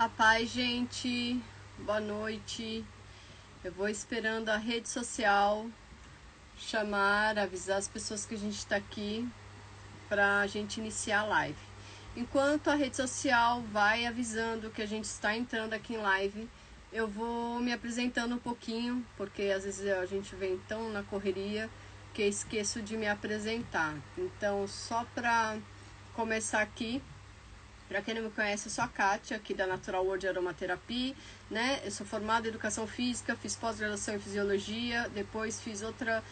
A paz, gente. Boa noite. Eu vou esperando a rede social chamar, avisar as pessoas que a gente está aqui para a gente iniciar a live. Enquanto a rede social vai avisando que a gente está entrando aqui em live, eu vou me apresentando um pouquinho, porque às vezes a gente vem tão na correria que esqueço de me apresentar. Então, só para começar aqui, para quem não me conhece, eu sou a Kátia, aqui da Natural World Aromaterapia, né? Eu sou formada em Educação Física, fiz pós-graduação em Fisiologia, depois fiz outra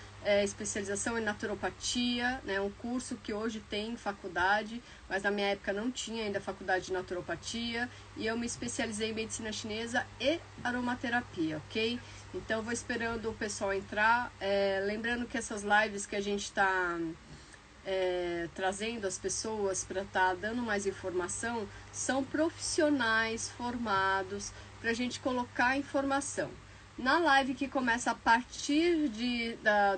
especialização em Naturopatia, né? Um curso que hoje tem faculdade, mas na minha época não tinha ainda faculdade de Naturopatia, e eu me especializei em Medicina Chinesa e Aromaterapia, ok? Então, eu vou esperando o pessoal entrar, lembrando que essas lives que a gente está trazendo as pessoas para estar dando mais informação, são profissionais formados para a gente colocar informação. Na live que começa a partir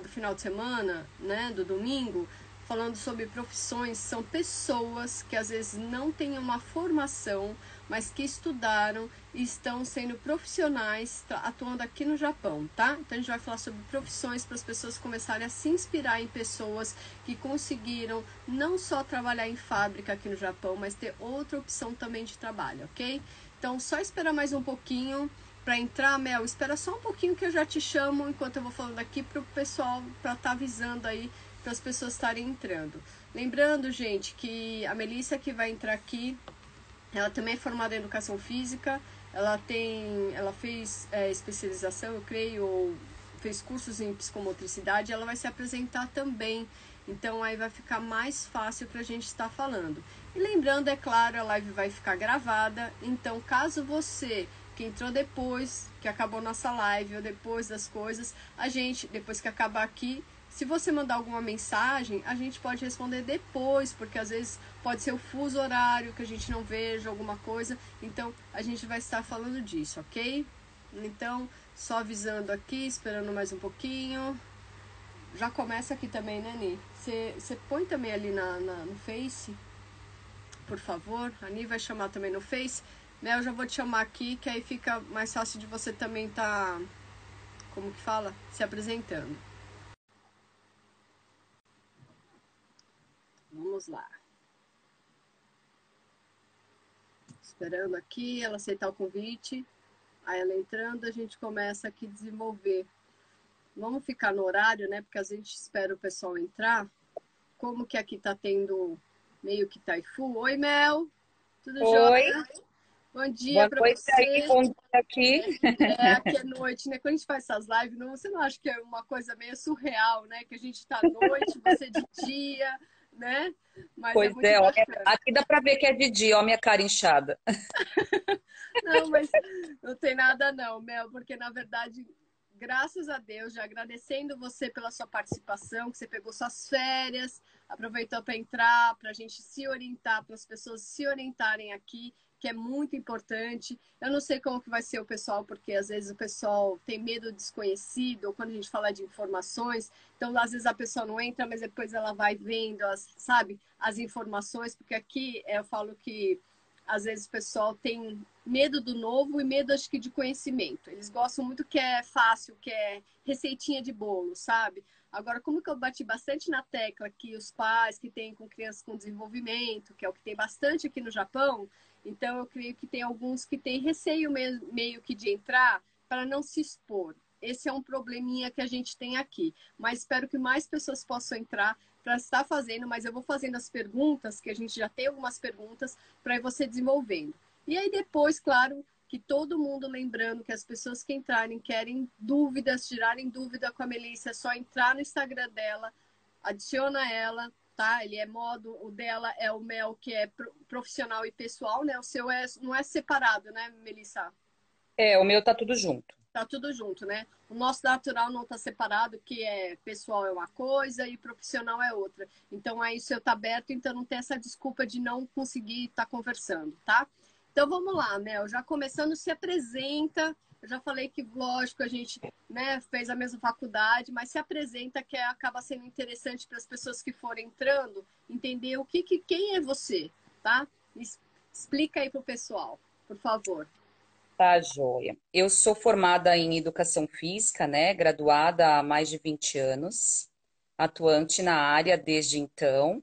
do final de semana, né, do domingo, falando sobre profissões, são pessoas que às vezes não têm uma formação, mas que estudaram e estão sendo profissionais atuando aqui no Japão, tá? Então a gente vai falar sobre profissões para as pessoas começarem a se inspirar em pessoas que conseguiram não só trabalhar em fábrica aqui no Japão, mas ter outra opção também de trabalho, ok? Então só esperar mais um pouquinho para entrar, Mel, espera só um pouquinho que eu já te chamo enquanto eu vou falando aqui para o pessoal, para estar avisando aí para as pessoas estarem entrando. Lembrando, gente, que a Melissa que vai entrar aqui, ela também é formada em Educação Física, ela fez especialização, eu creio, ou fez cursos em psicomotricidade, ela vai se apresentar também, então aí vai ficar mais fácil para a gente estar falando. E lembrando, é claro, a live vai ficar gravada, então caso você que entrou depois, que acabou nossa live, ou depois das coisas, a gente, depois que acabar aqui, se você mandar alguma mensagem, a gente pode responder depois, porque às vezes pode ser o fuso horário que a gente não veja, alguma coisa. Então, a gente vai estar falando disso, ok? Então, só avisando aqui, esperando mais um pouquinho. Já começa aqui também, né, Ni? Você põe também ali no Face, por favor. A Ni vai chamar também no Face. Mel, eu já vou te chamar aqui, que aí fica mais fácil de você também estar, como que fala? Se apresentando. Vamos lá. Esperando aqui ela aceitar o convite. Aí ela entrando, a gente começa aqui a desenvolver. Vamos ficar no horário, né? Porque a gente espera o pessoal entrar. Como que aqui tá tendo meio que taifu. Oi, Mel! Tudo Oi, jóia? Bom dia boa para noite aí, você. bom dia aqui. Aqui é noite, né? Quando a gente faz essas lives, você não acha que é uma coisa meio surreal, né? Que a gente tá à noite, você de dia, né? Mas é Pois muito é, ó, bacana. aqui dá pra ver que é de dia, ó, minha cara inchada. Não, mas não tem nada não, Mel, porque na verdade, graças a Deus, já agradecendo você pela sua participação, que você pegou suas férias, aproveitou para entrar, para a gente se orientar, para as pessoas se orientarem aqui, que é muito importante. Eu não sei como que vai ser o pessoal, porque às vezes o pessoal tem medo do desconhecido, ou quando a gente fala de informações, então às vezes a pessoa não entra, mas depois ela vai vendo, sabe, as informações, porque aqui eu falo que às vezes o pessoal tem medo do novo e medo, acho que, de conhecimento. Eles gostam muito que é fácil, que é receitinha de bolo, sabe? Agora, como que eu bati bastante na tecla que os pais que têm com crianças com desenvolvimento, que é o que tem bastante aqui no Japão, então eu creio que tem alguns que têm receio meio que de entrar para não se expor. Esse é um probleminha que a gente tem aqui. Mas espero que mais pessoas possam entrar para estar fazendo, mas eu vou fazendo as perguntas, que a gente já tem algumas perguntas, para você desenvolvendo. E aí depois, claro, que todo mundo lembrando que as pessoas que entrarem querem dúvidas, tirarem dúvida com a Melissa, é só entrar no Instagram dela, adiciona ela, tá? Ele é modo, o dela é o Mel, que é profissional e pessoal, né? O seu não é separado, né, Melissa? É, o meu tá tudo junto. Tá tudo junto, né? O nosso natural não tá separado, que é pessoal é uma coisa e profissional é outra. Então aí o seu tá aberto, então não tem essa desculpa de não conseguir estar conversando, tá? Então vamos lá, Mel. Já começando, se apresenta. Eu já falei que, lógico, a gente, né, fez a mesma faculdade, mas se apresenta que acaba sendo interessante para as pessoas que forem entrando entender quem é você, tá? Explica aí pro pessoal. por favor. Tá, joia. Eu sou formada em educação física, né? Graduada há mais de 20 anos, atuante na área desde então,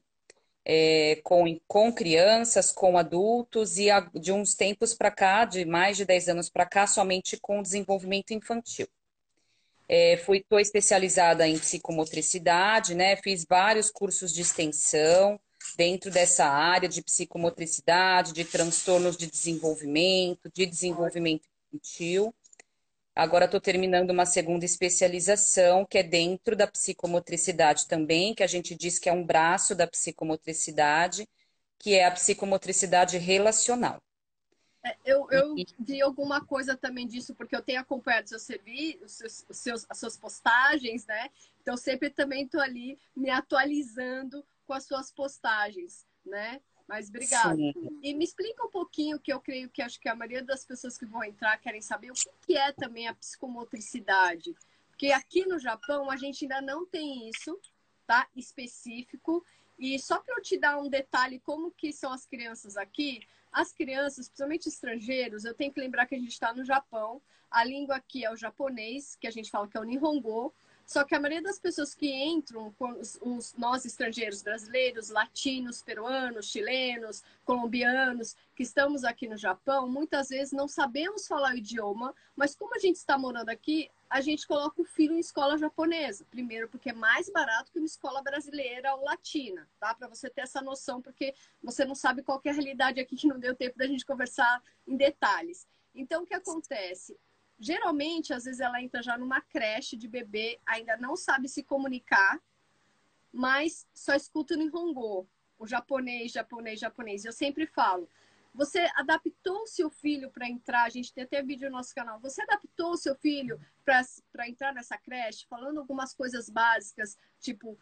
com crianças, com adultos e de uns tempos para cá, de mais de 10 anos para cá, somente com desenvolvimento infantil. Estou especializada em psicomotricidade, né? Fiz vários cursos de extensão dentro dessa área de psicomotricidade, de transtornos de desenvolvimento infantil. Agora estou terminando uma segunda especialização, que é dentro da psicomotricidade também, que a gente diz que é um braço da psicomotricidade, que é a psicomotricidade relacional. Eu vi alguma coisa também disso, porque eu tenho acompanhado seu serviço, as suas postagens, né? Então, sempre também estou ali me atualizando com as suas postagens, né? Mas obrigado. Sim, E me explica um pouquinho, que eu creio que acho que a maioria das pessoas que vão entrar querem saber o que é também a psicomotricidade. Porque aqui no Japão a gente ainda não tem isso, tá? Específico. E só para eu te dar um detalhe, como que são as crianças aqui, as crianças, principalmente estrangeiros, eu tenho que lembrar que a gente está no Japão, a língua aqui é o japonês, que a gente fala que é o Nihongo, só que a maioria das pessoas que entram, nós estrangeiros brasileiros, latinos, peruanos, chilenos, colombianos, que estamos aqui no Japão, muitas vezes não sabemos falar o idioma, mas como a gente está morando aqui, a gente coloca o filho em escola japonesa. Primeiro, porque é mais barato que uma escola brasileira ou latina, tá? Para você ter essa noção, porque você não sabe qual é a realidade aqui, que não deu tempo da gente conversar em detalhes. Então, o que acontece? Geralmente, às vezes ela entra já numa creche de bebê, ainda não sabe se comunicar, mas só escuta no Nihongo, o japonês, japonês, japonês. Eu sempre falo, você adaptou o seu filho para entrar, a gente tem até vídeo no nosso canal, você adaptou o seu filho para entrar nessa creche, falando algumas coisas básicas, tipo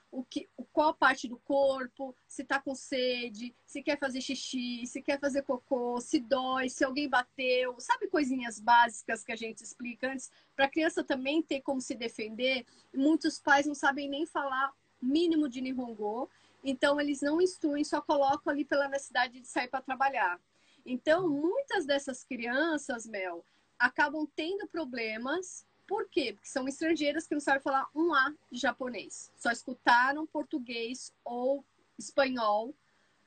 qual parte do corpo, se está com sede, se quer fazer xixi, se quer fazer cocô, se dói, se alguém bateu, sabe, coisinhas básicas que a gente explica antes, para a criança também ter como se defender. Muitos pais não sabem nem falar mínimo de Nihongo, então eles não instruem, só colocam ali pela necessidade de sair para trabalhar. Então, muitas dessas crianças, Mel, acabam tendo problemas. Por quê? Porque são estrangeiras que não sabem falar um A de japonês. Só escutaram português ou espanhol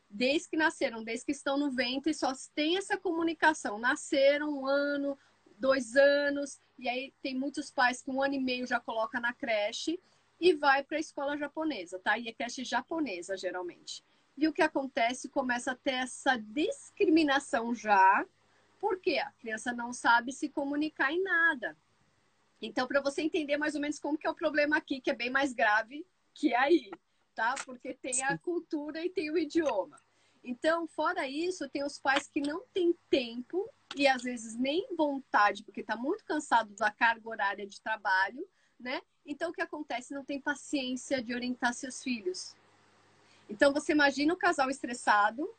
desde que nasceram, desde que estão no ventre, só tem essa comunicação. Nasceram 1 ano, 2 anos, e aí tem muitos pais que 1 ano e meio já coloca na creche e vai para a escola japonesa, tá? E é creche japonesa, geralmente. E o que acontece? Começa a ter essa discriminação já, porque a criança não sabe se comunicar em nada. Então, para você entender mais ou menos como que é o problema aqui, que é bem mais grave que aí, tá? Porque tem a cultura e tem o idioma. Então, fora isso, tem os pais que não têm tempo e às vezes nem vontade, porque está muito cansado da carga horária de trabalho, né? Então, o que acontece? Não tem paciência de orientar seus filhos. Então, você imagina o casal estressado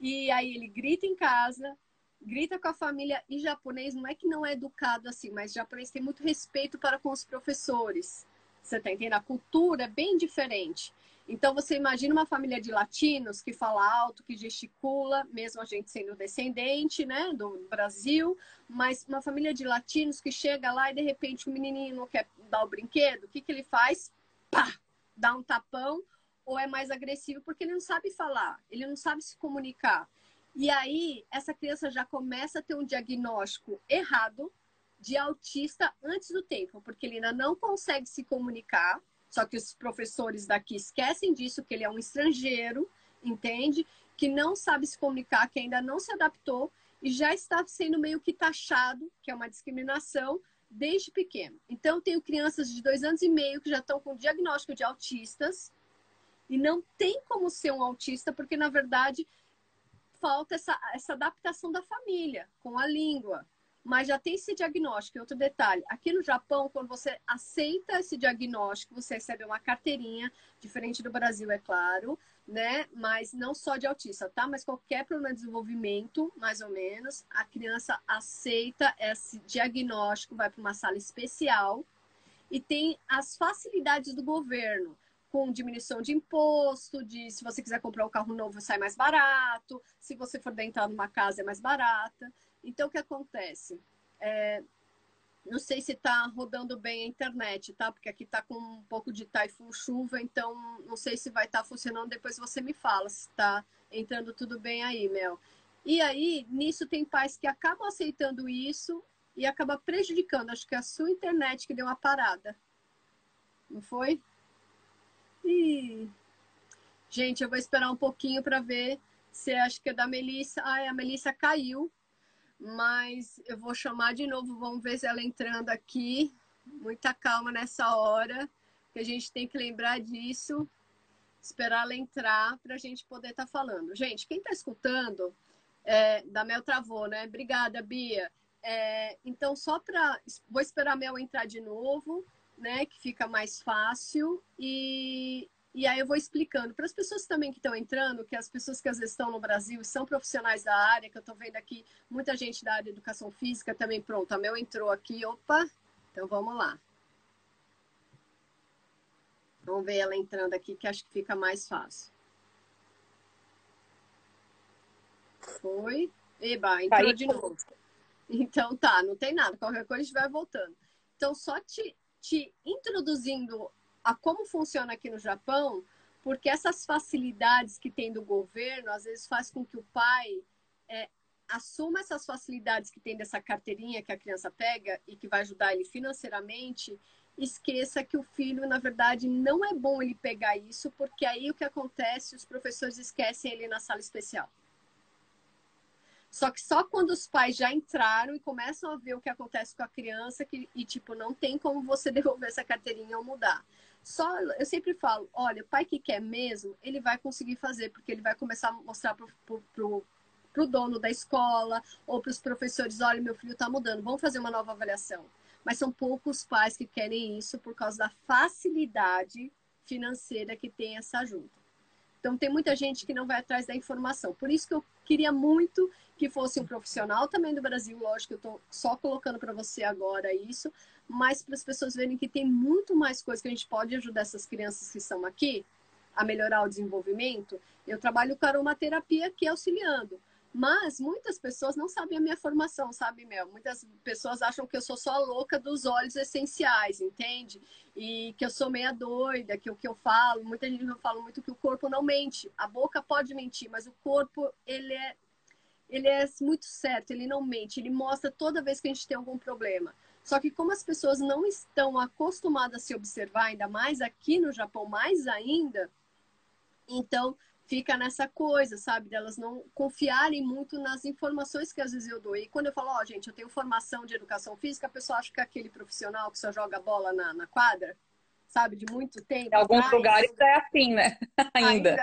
e aí ele grita em casa, grita com a família, e japonês não é que não é educado assim, mas japonês tem muito respeito para com os professores. Você tá entendendo? A cultura é bem diferente. Então você imagina uma família de latinos que fala alto, que gesticula, mesmo a gente sendo descendente, né, do Brasil, mas uma família de latinos que chega lá e de repente o menininho não quer dar o brinquedo, o que ele faz? Pá! Dá um tapão, ou é mais agressivo porque ele não sabe falar, ele não sabe se comunicar. E aí, essa criança já começa a ter um diagnóstico errado de autista antes do tempo, porque ele ainda não consegue se comunicar, só que os professores daqui esquecem disso, que ele é um estrangeiro, entende? Que não sabe se comunicar, que ainda não se adaptou e já está sendo meio que taxado, que é uma discriminação, desde pequeno. Então, eu tenho crianças de 2 anos e meio que já estão com diagnóstico de autistas e não tem como ser um autista, porque, na verdade, falta essa adaptação da família com a língua. Mas já tem esse diagnóstico. E outro detalhe, aqui no Japão, quando você aceita esse diagnóstico, você recebe uma carteirinha, diferente do Brasil, é claro, né? Mas não só de autista, tá? Mas qualquer problema de desenvolvimento, mais ou menos, a criança aceita esse diagnóstico, vai para uma sala especial e tem as facilidades do governo, com diminuição de imposto, de se você quiser comprar um carro novo sai mais barato, se você for dentro numa casa é mais barata. Então, o que acontece? Não sei se está rodando bem a internet, tá? Porque aqui está com um pouco de taifun, chuva, então não sei se vai estar funcionando. Depois você me fala se está entrando tudo bem aí, Mel. E aí, nisso tem pais que acabam aceitando isso e acaba prejudicando. Acho que é a sua internet que deu uma parada. Não foi? Ih. Gente, eu vou esperar um pouquinho para ver se acho que é da Melissa. Ai, a Melissa caiu. Mas eu vou chamar de novo, vamos ver se ela entrando aqui. Muita calma nessa hora, que a gente tem que lembrar disso, esperar ela entrar para a gente poder estar falando. Gente, quem está escutando, da Mel travou, né? Obrigada, Bia. Então, só para... Vou esperar a Mel entrar de novo, né? Que fica mais fácil. E aí eu vou explicando para as pessoas também que estão entrando, que as pessoas que às vezes estão no Brasil e são profissionais da área, que eu estou vendo aqui muita gente da área de educação física também. Pronto, a Mel entrou aqui, opa, então vamos lá. Vamos ver ela entrando aqui, que acho que fica mais fácil. Foi. Eba, entrou de novo. Então tá, não tem nada, qualquer coisa a gente vai voltando. Então, só te introduzindo a como funciona aqui no Japão, porque essas facilidades que tem do governo, às vezes faz com que o pai assuma essas facilidades que tem dessa carteirinha que a criança pega e que vai ajudar ele financeiramente, esqueça que o filho, na verdade, não é bom ele pegar isso, porque aí o que acontece, os professores esquecem ele na sala especial. Só que só quando os pais já entraram e começam a ver o que acontece com a criança e, tipo, não tem como você devolver essa carteirinha ou mudar. Eu sempre falo, olha, o pai que quer mesmo, ele vai conseguir fazer, porque ele vai começar a mostrar pro dono da escola ou para os professores, olha, meu filho está mudando, vamos fazer uma nova avaliação. Mas são poucos pais que querem isso por causa da facilidade financeira que tem essa ajuda. Então, tem muita gente que não vai atrás da informação. Por isso que eu queria muito que fosse um profissional também do Brasil. Lógico que eu estou só colocando para você agora isso, mas para as pessoas verem que tem muito mais coisa que a gente pode ajudar essas crianças que estão aqui a melhorar o desenvolvimento. Eu trabalho com aromaterapia aqui auxiliando. Mas muitas pessoas não sabem a minha formação, sabe, Mel? Muitas pessoas acham que eu sou só a louca dos óleos essenciais, entende? E que eu sou meia doida, que o que eu falo, muita gente fala muito que o corpo não mente. A boca pode mentir, mas o corpo, ele é muito certo, ele não mente, ele mostra toda vez que a gente tem algum problema. Só que como as pessoas não estão acostumadas a se observar, ainda mais aqui no Japão, mais ainda, então fica nessa coisa, sabe? Delas não confiarem muito nas informações que às vezes eu dou. E quando eu falo, ó, gente, eu tenho formação de educação física, a pessoa acha que é aquele profissional que só joga bola na quadra, sabe? De muito tempo Em alguns atrás. lugares é assim, né? Ainda.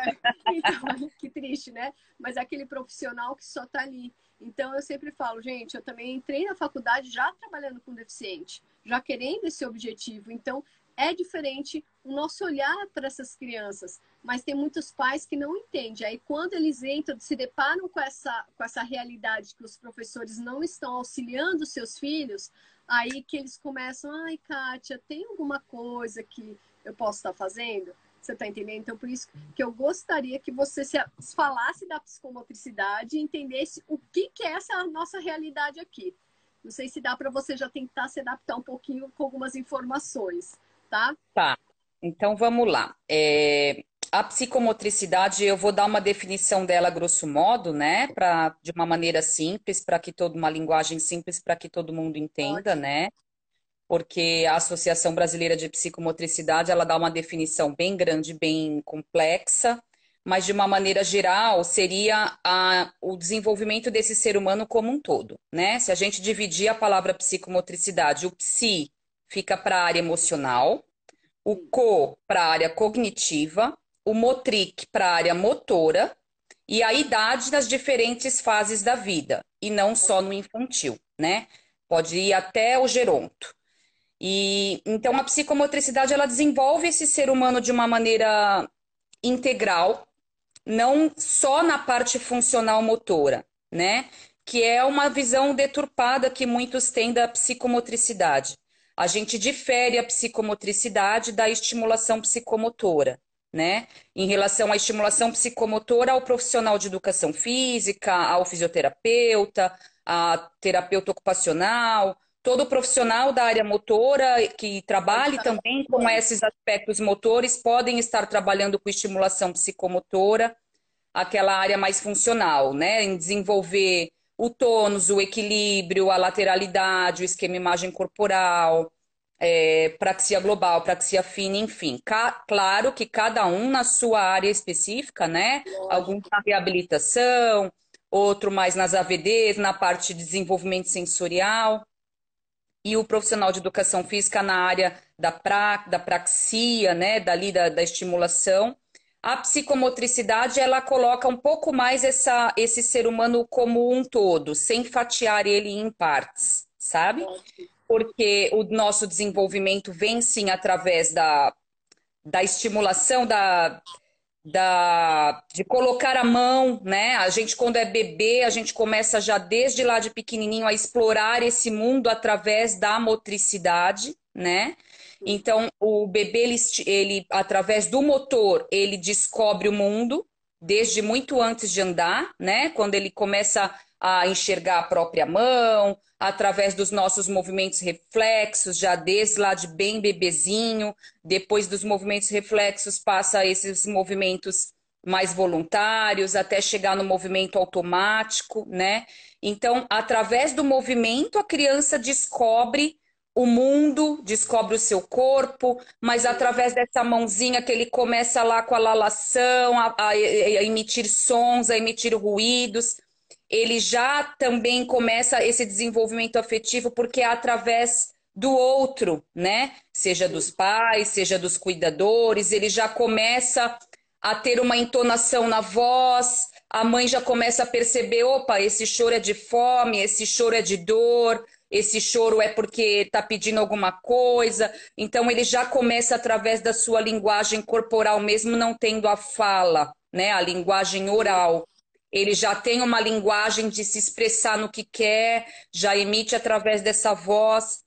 Então, que triste, né? Mas é aquele profissional que só tá ali. Então, eu sempre falo, gente, eu também entrei na faculdade já trabalhando com deficiente, já querendo esse objetivo. Então, é diferente o nosso olhar para essas crianças, mas tem muitos pais que não entendem. Aí, quando eles entram, se deparam com essa realidade que os professores não estão auxiliando os seus filhos, aí que eles começam, ai, Kátia, tem alguma coisa que eu posso estar fazendo? Você está entendendo? Então, por isso que eu gostaria que você falasse da psicomotricidade e entendesse o que é essa nossa realidade aqui. Não sei se dá para você já tentar se adaptar um pouquinho com algumas informações, tá? Tá, então vamos lá. A psicomotricidade, eu vou dar uma definição dela grosso modo, né? De uma maneira simples, uma linguagem simples para que todo mundo entenda, Ótimo. né? Porque a Associação Brasileira de Psicomotricidade, ela dá uma definição bem grande, bem complexa, mas de uma maneira geral seria o desenvolvimento desse ser humano como um todo, né? Se a gente dividir a palavra psicomotricidade, o psi fica para a área emocional, o co para a área cognitiva, o motric para a área motora e a idade nas diferentes fases da vida, e não só no infantil, né? Pode ir até o geronto. E então a psicomotricidade ela desenvolve esse ser humano de uma maneira integral, não só na parte funcional motora, né? Que é uma visão deturpada que muitos têm da psicomotricidade. A gente difere a psicomotricidade da estimulação psicomotora, né? Em relação à estimulação psicomotora, ao profissional de educação física, ao fisioterapeuta, a terapeuta ocupacional, todo profissional da área motora que Pode trabalhe estar também com atuando. esses aspectos motores podem estar trabalhando com estimulação psicomotora, aquela área mais funcional, né? Em desenvolver o tônus, o equilíbrio, a lateralidade, o esquema imagem corporal, praxia global, praxia fina, enfim. Claro que cada um na sua área específica, né? Alguns Lógico. na reabilitação, outro mais nas AVDs, na parte de desenvolvimento sensorial, e o profissional de educação física na área da praxia, né? Dali da estimulação. A psicomotricidade, ela coloca um pouco mais esse ser humano como um todo, sem fatiar ele em partes, sabe? Ótimo. Porque o nosso desenvolvimento vem sim através da estimulação de colocar a mão, né? A gente, quando é bebê, a gente começa já desde lá de pequenininho a explorar esse mundo através da motricidade, né? Então, o bebê, através do motor, ele descobre o mundo desde muito antes de andar, né? Quando ele começa a enxergar a própria mão, através dos nossos movimentos reflexos, já desde lá de bem bebezinho, depois dos movimentos reflexos passa a esses movimentos mais voluntários, até chegar no movimento automático, né? Então, através do movimento, a criança descobre o mundo, descobre o seu corpo, mas através dessa mãozinha que ele começa lá com a lalação, a emitir sons, a emitir ruídos, ele já também começa esse desenvolvimento afetivo, porque é através do outro, né? Seja dos pais, seja dos cuidadores, ele já começa a ter uma entonação na voz, a mãe já começa a perceber, opa, esse choro é de fome, esse choro é de dor, esse choro é porque está pedindo alguma coisa. Então ele já começa através da sua linguagem corporal, mesmo não tendo a fala, né? A linguagem oral. Ele já tem uma linguagem de se expressar no que quer, já emite através dessa voz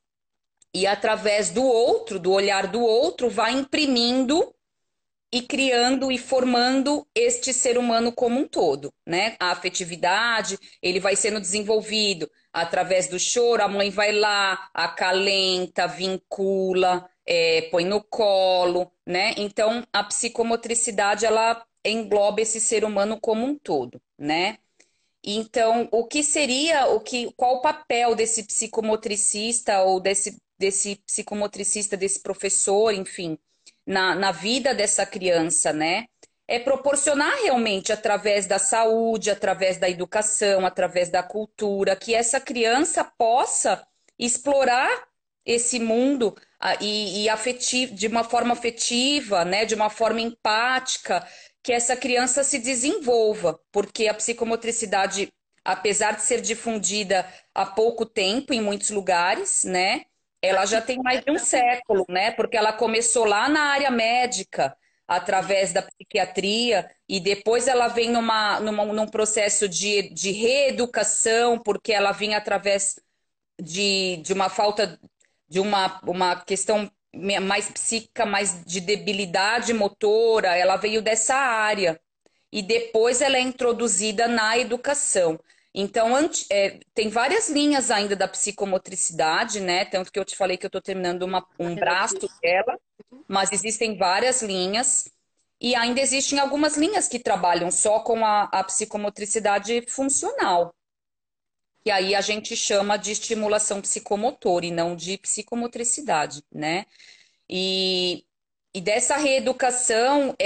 e através do outro, do olhar do outro, vai imprimindo e criando e formando este ser humano como um todo, né? A afetividade, ele vai sendo desenvolvido através do choro, a mãe vai lá, acalenta, vincula, põe no colo, né? Então, a psicomotricidade, ela engloba esse ser humano como um todo, né? Então, o que seria, qual o papel desse psicomotricista ou desse psicomotricista, desse professor, enfim, na vida dessa criança, né? É proporcionar realmente, através da saúde, através da educação, através da cultura, que essa criança possa explorar esse mundo de uma forma afetiva, né? De uma forma empática, que essa criança se desenvolva, porque a psicomotricidade, apesar de ser difundida há pouco tempo em muitos lugares, né? Ela já Aqui tem mais de um começa século, né? Porque ela começou lá na área médica, através da psiquiatria, e depois ela vem num processo de reeducação, porque ela vinha através de uma falta, de uma questão mais psíquica, mais de debilidade motora, ela veio dessa área. E depois ela é introduzida na educação. Então, tem várias linhas ainda da psicomotricidade, né? Tanto que eu te falei que eu estou terminando na um braço reabilitação. dela, mas existem várias linhas. E ainda existem algumas linhas que trabalham só com a psicomotricidade funcional, que aí a gente chama de estimulação psicomotora e não de psicomotricidade, né? E, e dessa reeducação,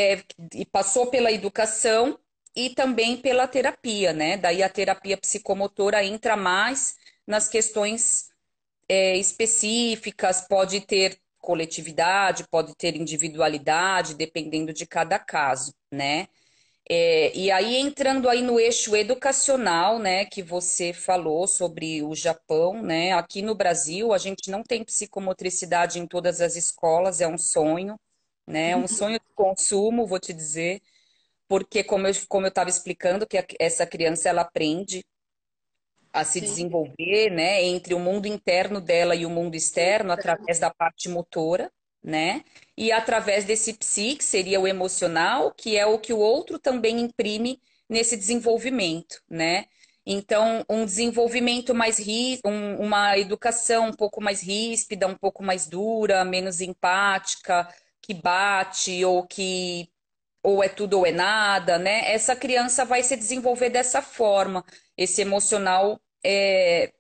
e passou pela educação e também pela terapia, né? Daí a terapia psicomotora entra mais nas questões específicas, pode ter coletividade, pode ter individualidade, dependendo de cada caso, né? E aí, entrando aí no eixo educacional, né, que você falou sobre o Japão, né, aqui no Brasil a gente não tem psicomotricidade em todas as escolas, é um sonho de consumo, vou te dizer, porque como eu estava explicando, que essa criança ela aprende a se Sim, desenvolver, né, entre o mundo interno dela e o mundo externo através da parte motora, né? E através desse psi, que seria o emocional, que é o que o outro também imprime nesse desenvolvimento, né? Então, um desenvolvimento uma educação um pouco mais ríspida, um pouco mais dura, menos empática, que bate ou é tudo ou é nada, né? Essa criança vai se desenvolver dessa forma. Esse emocional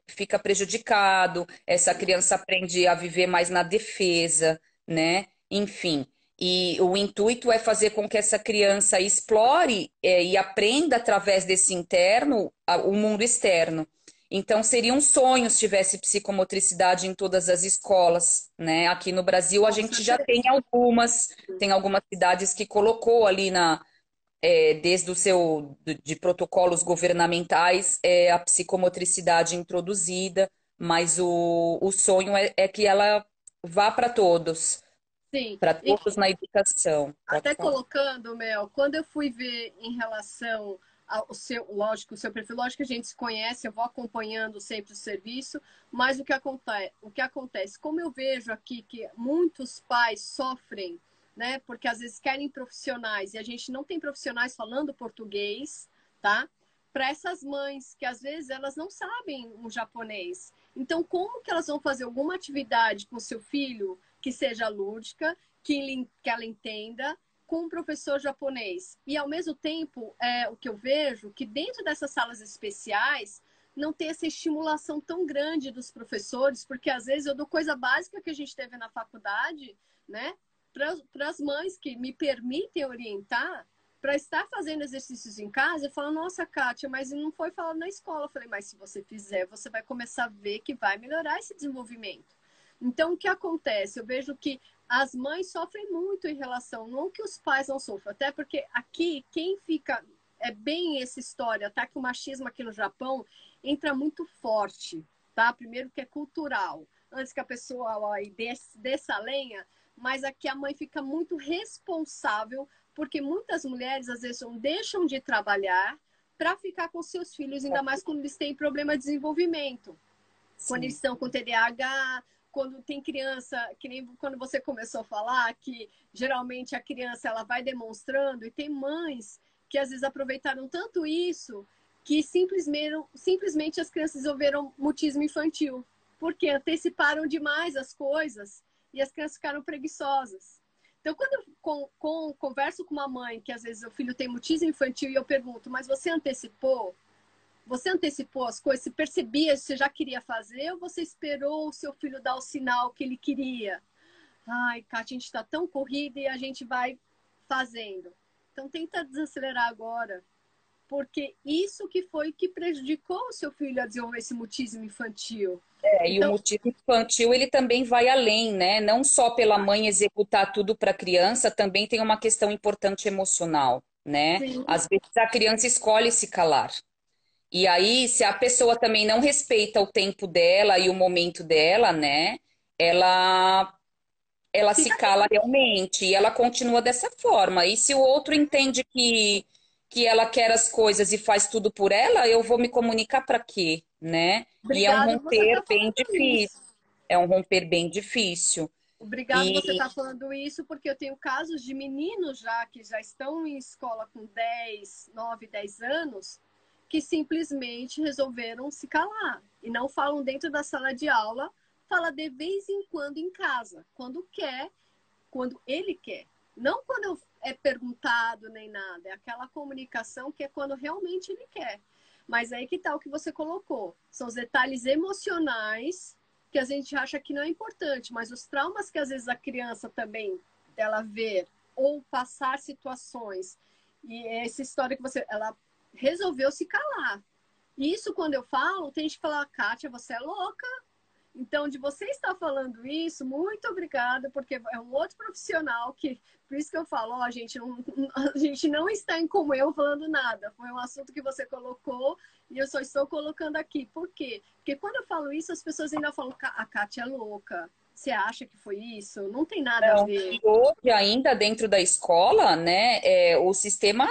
fica prejudicado, essa criança aprende a viver mais na defesa, né? Enfim. E o intuito é fazer com que essa criança explore, e aprenda através desse interno o mundo externo. Então, seria um sonho se tivesse psicomotricidade em todas as escolas, né? Aqui no Brasil a Com gente já certeza. tem algumas cidades que colocou ali desde de protocolos governamentais, a psicomotricidade introduzida, mas o sonho é que ela vá Sim. para E todos na educação. Pode até falar. colocando, Mel, quando eu fui ver em relação ao seu, lógico, o seu perfil, lógico que a gente se conhece, eu vou acompanhando sempre o serviço, mas o que acontece, como eu vejo aqui que muitos pais sofrem, né, porque às vezes querem profissionais e a gente não tem profissionais falando português, tá? Para essas mães que às vezes elas não sabem o japonês. Então, como que elas vão fazer alguma atividade com seu filho que seja lúdica, que ela entenda, com um professor japonês? E ao mesmo tempo, o que eu vejo que dentro dessas salas especiais não tem essa estimulação tão grande dos professores, porque às vezes eu dou coisa básica que a gente teve na faculdade, né, para as mães que me permitem orientar, para estar fazendo exercícios em casa. Eu falo, nossa, Kátia, mas não foi falado na escola. Eu falei, mas se você fizer, você vai começar a ver que vai melhorar esse desenvolvimento. Então, o que acontece? Eu vejo que as mães sofrem muito em relação, não que os pais não sofram, até porque aqui, quem fica, é bem essa história, tá? Que o machismo aqui no Japão entra muito forte, tá? Primeiro que é cultural, antes que a pessoa ó, desça a lenha, mas aqui a mãe fica muito responsável, porque muitas mulheres, às vezes, não deixam de trabalhar para ficar com seus filhos, ainda mais quando eles têm problema de desenvolvimento, quando eles Sim. estão com TDAH, quando tem criança, que nem quando você começou a falar, que geralmente a criança ela vai demonstrando, e tem mães que às vezes aproveitaram tanto isso que simplesmente as crianças desenvolveram mutismo infantil, porque anteciparam demais as coisas e as crianças ficaram preguiçosas. Então, quando eu converso com uma mãe que às vezes o filho tem mutismo infantil e eu pergunto, mas você antecipou? Você antecipou as coisas? Você percebia se você já queria fazer ou você esperou o seu filho dar o sinal que ele queria? Ai, Kátia, a gente está tão corrida e a gente vai fazendo. Então, tenta desacelerar agora, porque isso que foi que prejudicou o seu filho a desenvolver esse mutismo infantil. E o Então, motivo infantil, ele também vai além, né? Não só pela mãe executar tudo para a criança, também tem uma questão importante emocional, né? sim, Às vezes a criança escolhe se calar. E aí, se a pessoa também não respeita o tempo dela e o momento dela, né? Ela, ela se fica cala realmente e ela continua dessa forma. E se o outro entende que ela quer as coisas e faz tudo por ela, eu vou me comunicar para quê, né? E é um obrigado você romper estar bem falando difícil. isso. É um romper bem difícil. Obrigado você E estar falando isso, porque eu tenho casos de meninos já que já estão em escola com 10, 9, 10 anos, que simplesmente resolveram se calar e não falam dentro da sala de aula, fala de vez em quando em casa, quando quer, quando ele quer. Não quando é perguntado nem nada, é aquela comunicação que é quando realmente ele quer. Mas aí que tá o que você colocou. São os detalhes emocionais que a gente acha que não é importante, mas os traumas que às vezes a criança também dela ver ou passar situações. E essa história que ela resolveu se calar. E isso quando eu falo, tem gente que fala, Kátia, você é louca. Então, de você estar falando isso, muito obrigada, porque é um outro profissional que, por isso que eu falo, ó, a gente não está em como eu falando nada. Foi um assunto que você colocou e eu só estou colocando aqui. Por quê? Porque quando eu falo isso, as pessoas ainda falam, a Kátia é louca. Você acha que foi isso? Não tem nada a não, ver. e hoje ainda dentro da escola, né, o sistema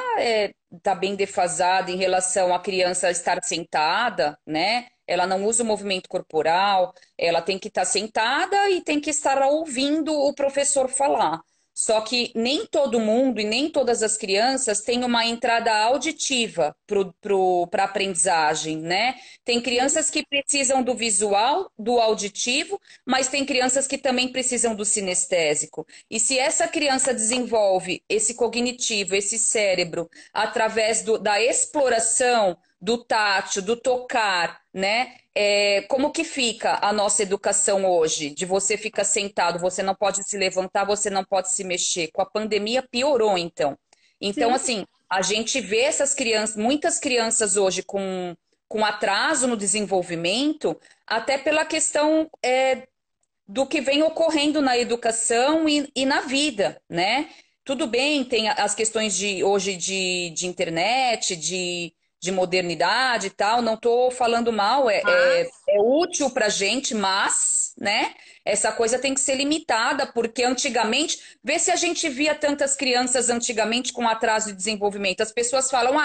está bem defasado em relação à criança estar sentada, né? Ela não usa o movimento corporal, ela tem que estar sentada e tem que estar ouvindo o professor falar. Só que nem todo mundo e nem todas as crianças têm uma entrada auditiva para a aprendizagem, né? Tem Sim, crianças que precisam do visual, do auditivo, mas tem crianças que também precisam do sinestésico. E se essa criança desenvolve esse cognitivo, esse cérebro, através da exploração do tátil, do tocar, né? Como que fica a nossa educação hoje? De você ficar sentado, você não pode se levantar, você não pode se mexer. Com a pandemia piorou, então. Então, sim. assim, a gente vê essas crianças, muitas crianças hoje com atraso no desenvolvimento, até pela questão do que vem ocorrendo na educação e na vida, né? Tudo bem, tem as questões de hoje de internet, de modernidade e tal, não estou falando mal, Mas, é útil para a gente, mas, né? Essa coisa tem que ser limitada, porque antigamente, vê se a gente via tantas crianças antigamente com atraso de desenvolvimento. As pessoas falam,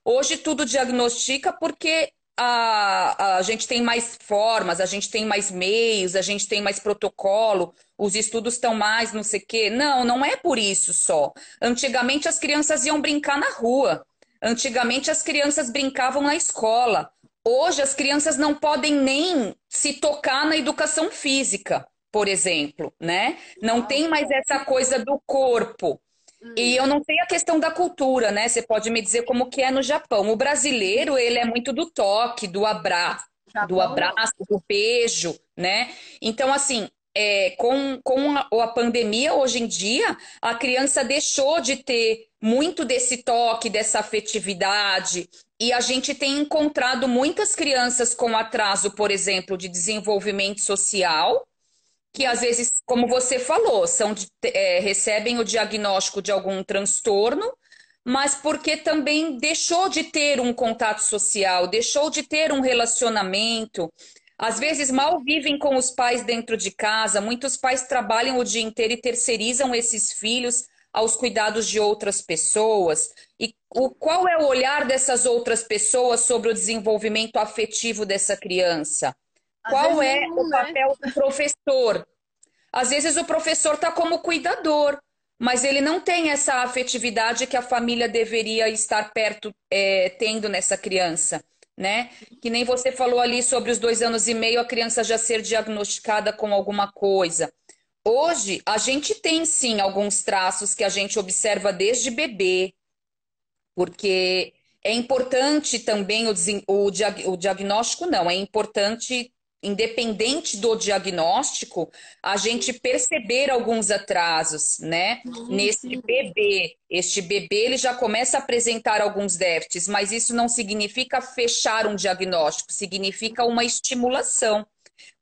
hoje tudo diagnostica porque a gente tem mais formas, a gente tem mais meios, a gente tem mais protocolo, os estudos estão mais não sei o quê. Não, não é por isso só. Antigamente as crianças iam brincar na rua. Antigamente as crianças brincavam na escola. Hoje as crianças não podem nem se tocar na educação física, por exemplo, né? Não tem mais nossa. essa coisa do corpo. E Hum, eu não sei a questão da cultura, né? Você pode me dizer como que é no Japão. O brasileiro, ele é muito do toque, do Japão não. abraço, do beijo, né? Então, assim, com a pandemia, hoje em dia, a criança deixou de ter muito desse toque, dessa afetividade. E a gente tem encontrado muitas crianças com atraso, por exemplo, de desenvolvimento social, que às vezes, como você falou, recebem o diagnóstico de algum transtorno, mas porque também deixou de ter um contato social, deixou de ter um relacionamento. Às vezes mal vivem com os pais dentro de casa, muitos pais trabalham o dia inteiro e terceirizam esses filhos aos cuidados de outras pessoas. E qual é o olhar dessas outras pessoas sobre o desenvolvimento afetivo dessa criança? Às vezes Qual é o nenhum, né? papel do professor? Às vezes o professor está como cuidador, mas ele não tem essa afetividade que a família deveria estar perto, tendo nessa criança, né? Que nem você falou ali sobre os 2 anos e meio, a criança já ser diagnosticada com alguma coisa. Hoje, a gente tem sim alguns traços que a gente observa desde bebê, porque é importante também o diagnóstico, não, é importante, independente do diagnóstico, a gente perceber alguns atrasos, né? Sim, Neste sim. bebê, este bebê ele já começa a apresentar alguns déficits, mas isso não significa fechar um diagnóstico, significa uma estimulação.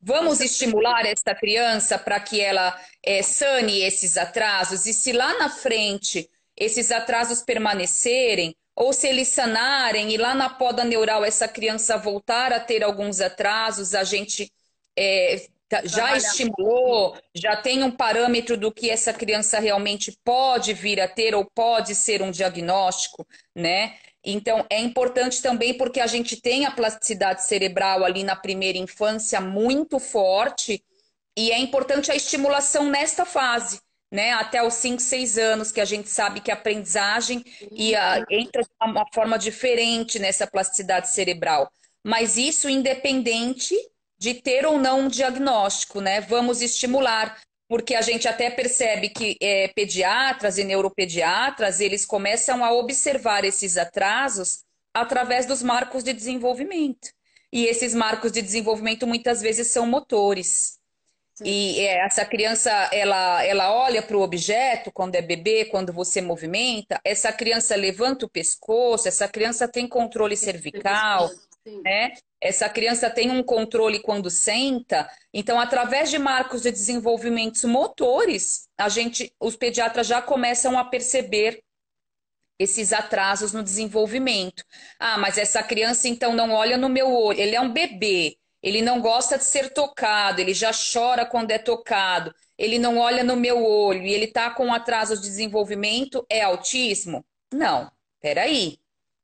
Com Vamos certeza. estimular essa criança para que ela sane esses atrasos, e se lá na frente esses atrasos permanecerem, ou se eles sanarem e lá na poda neural essa criança voltar a ter alguns atrasos, a gente já Trabalhar. estimulou, já tem um parâmetro do que essa criança realmente pode vir a ter ou pode ser um diagnóstico, né? Então, é importante também porque a gente tem a plasticidade cerebral ali na primeira infância muito forte e é importante a estimulação nesta fase, né? Até os 5, 6 anos, que a gente sabe que a aprendizagem Sim, sim. entra de uma forma diferente nessa plasticidade cerebral. Mas isso independente de ter ou não um diagnóstico, né? Vamos estimular, porque a gente até percebe que pediatras e neuropediatras, eles começam a observar esses atrasos através dos marcos de desenvolvimento. E esses marcos de desenvolvimento muitas vezes são motores. Sim. E essa criança, ela olha para o objeto quando é bebê, quando você movimenta, essa criança levanta o pescoço, essa criança tem controle Tem cervical, resposta. Sim. né? Essa criança tem um controle quando senta. Então, através de marcos de desenvolvimentos motores, os pediatras já começam a perceber esses atrasos no desenvolvimento. Mas essa criança então não olha no meu olho, ele é um bebê, ele não gosta de ser tocado, ele já chora quando é tocado, ele não olha no meu olho e ele está com atraso de desenvolvimento, é autismo? Não, peraí,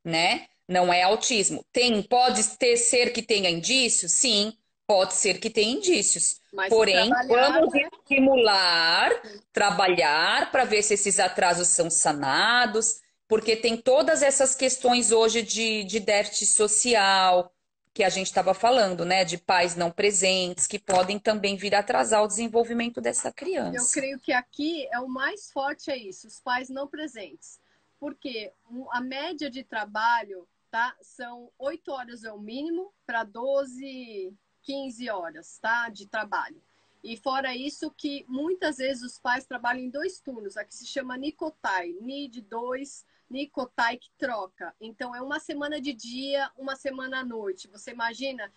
né? Não é autismo. Pode ser que tenha indício? Sim, Pode ser que tenha indícios. Mas se Porém, trabalhar, vamos né? estimular, trabalhar para ver se esses atrasos são sanados, porque tem todas essas questões hoje de déficit social, que a gente estava falando, né? De pais não presentes, que podem também vir a atrasar o desenvolvimento dessa Eu criança. creio que aqui é o mais forte é isso, os pais não presentes. Porque a média de trabalho, tá? São 8 horas é o mínimo para 12, 15 horas, tá? De trabalho. E fora isso que muitas vezes os pais trabalham em 2 turnos, aqui se chama Nicotai, Ni de 2, Nicotai que troca. Então é uma semana de dia, uma semana à noite. Você imagina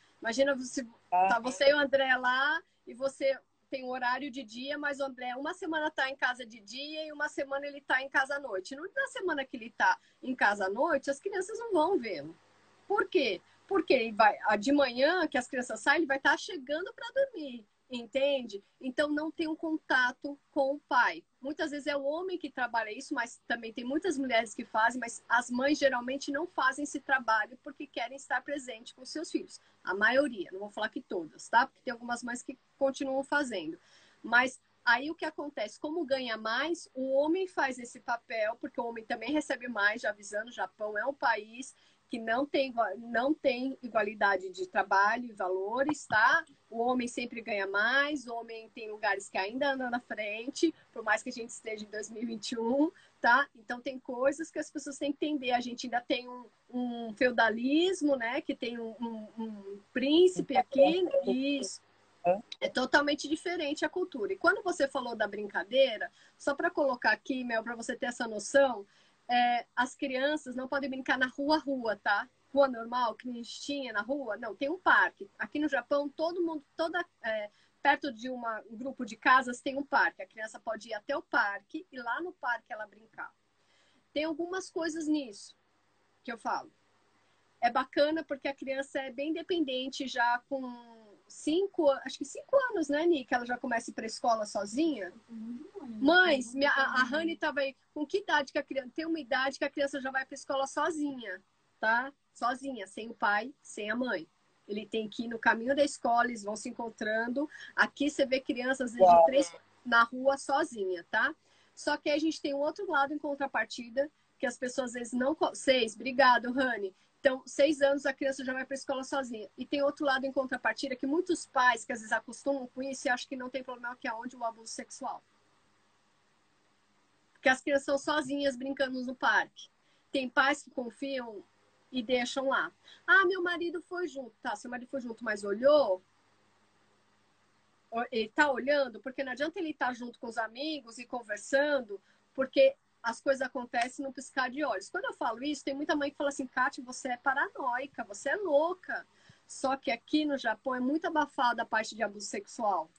você, Tá? tá você e o André lá e você tem um horário de dia, mas o André uma semana está em casa de dia e uma semana ele está em casa à noite. Na semana que ele está em casa à noite, as crianças não vão vê-lo. Por quê? Porque ele vai, de manhã, que as crianças saem, ele vai estar chegando para dormir, entende? Então não tem um contato com o pai. Muitas vezes é o homem que trabalha isso, mas também tem muitas mulheres que fazem, mas as mães geralmente não fazem esse trabalho porque querem estar presente com seus filhos. A maioria, não vou falar que todas, tá? Porque tem algumas mães que continuam fazendo. Mas aí o que acontece? Como ganha mais, o homem faz esse papel, porque o homem também recebe mais, já avisando, o Japão é um país que não tem igualdade de trabalho e valores, tá? O homem sempre ganha mais, o homem tem lugares que ainda anda na frente, por mais que a gente esteja em 2021, tá? Então tem coisas que as pessoas têm que entender. A gente ainda tem um feudalismo, né? Que tem um príncipe aqui, isso. É totalmente diferente a cultura. E quando você falou da brincadeira, só para colocar aqui, Mel, para você ter essa noção, as crianças não podem brincar na rua, tá? Rua normal, que a gente tinha na rua, não, tem um parque. Aqui no Japão, todo mundo, perto de um grupo de casas tem um parque. A criança pode ir até o parque e lá no parque ela brincar. Tem algumas coisas nisso que eu falo. É bacana porque a criança é bem independente já com 5 anos, né, Nick? Ela já começa a ir para a escola sozinha. Mães, a Rani estava aí. Com que idade que a criança. Tem uma idade que a criança já vai para a escola sozinha, tá? Sozinha, sem o pai, sem a mãe. Ele tem que ir no caminho da escola, eles vão se encontrando. Aqui você vê crianças, às vezes, de Uau. 3 na rua sozinha, tá? Só que a gente tem um outro lado em contrapartida, que as pessoas às vezes não. 6, obrigado, Rani. Então, 6 anos a criança já vai para a escola sozinha. E tem outro lado em contrapartida que muitos pais que às vezes acostumam com isso e acham que não tem problema, que é onde o abuso sexual. Porque as crianças são sozinhas brincando no parque. Tem pais que confiam e deixam lá. Ah, meu marido foi junto. Tá, seu marido foi junto, mas olhou? Ele tá olhando? Porque não adianta ele estar junto com os amigos e conversando, porque as coisas acontecem no piscar de olhos. Quando eu falo isso, tem muita mãe que fala assim, Kátia, você é paranoica, você é louca. Só que aqui no Japão é muito abafada a parte de abuso sexual.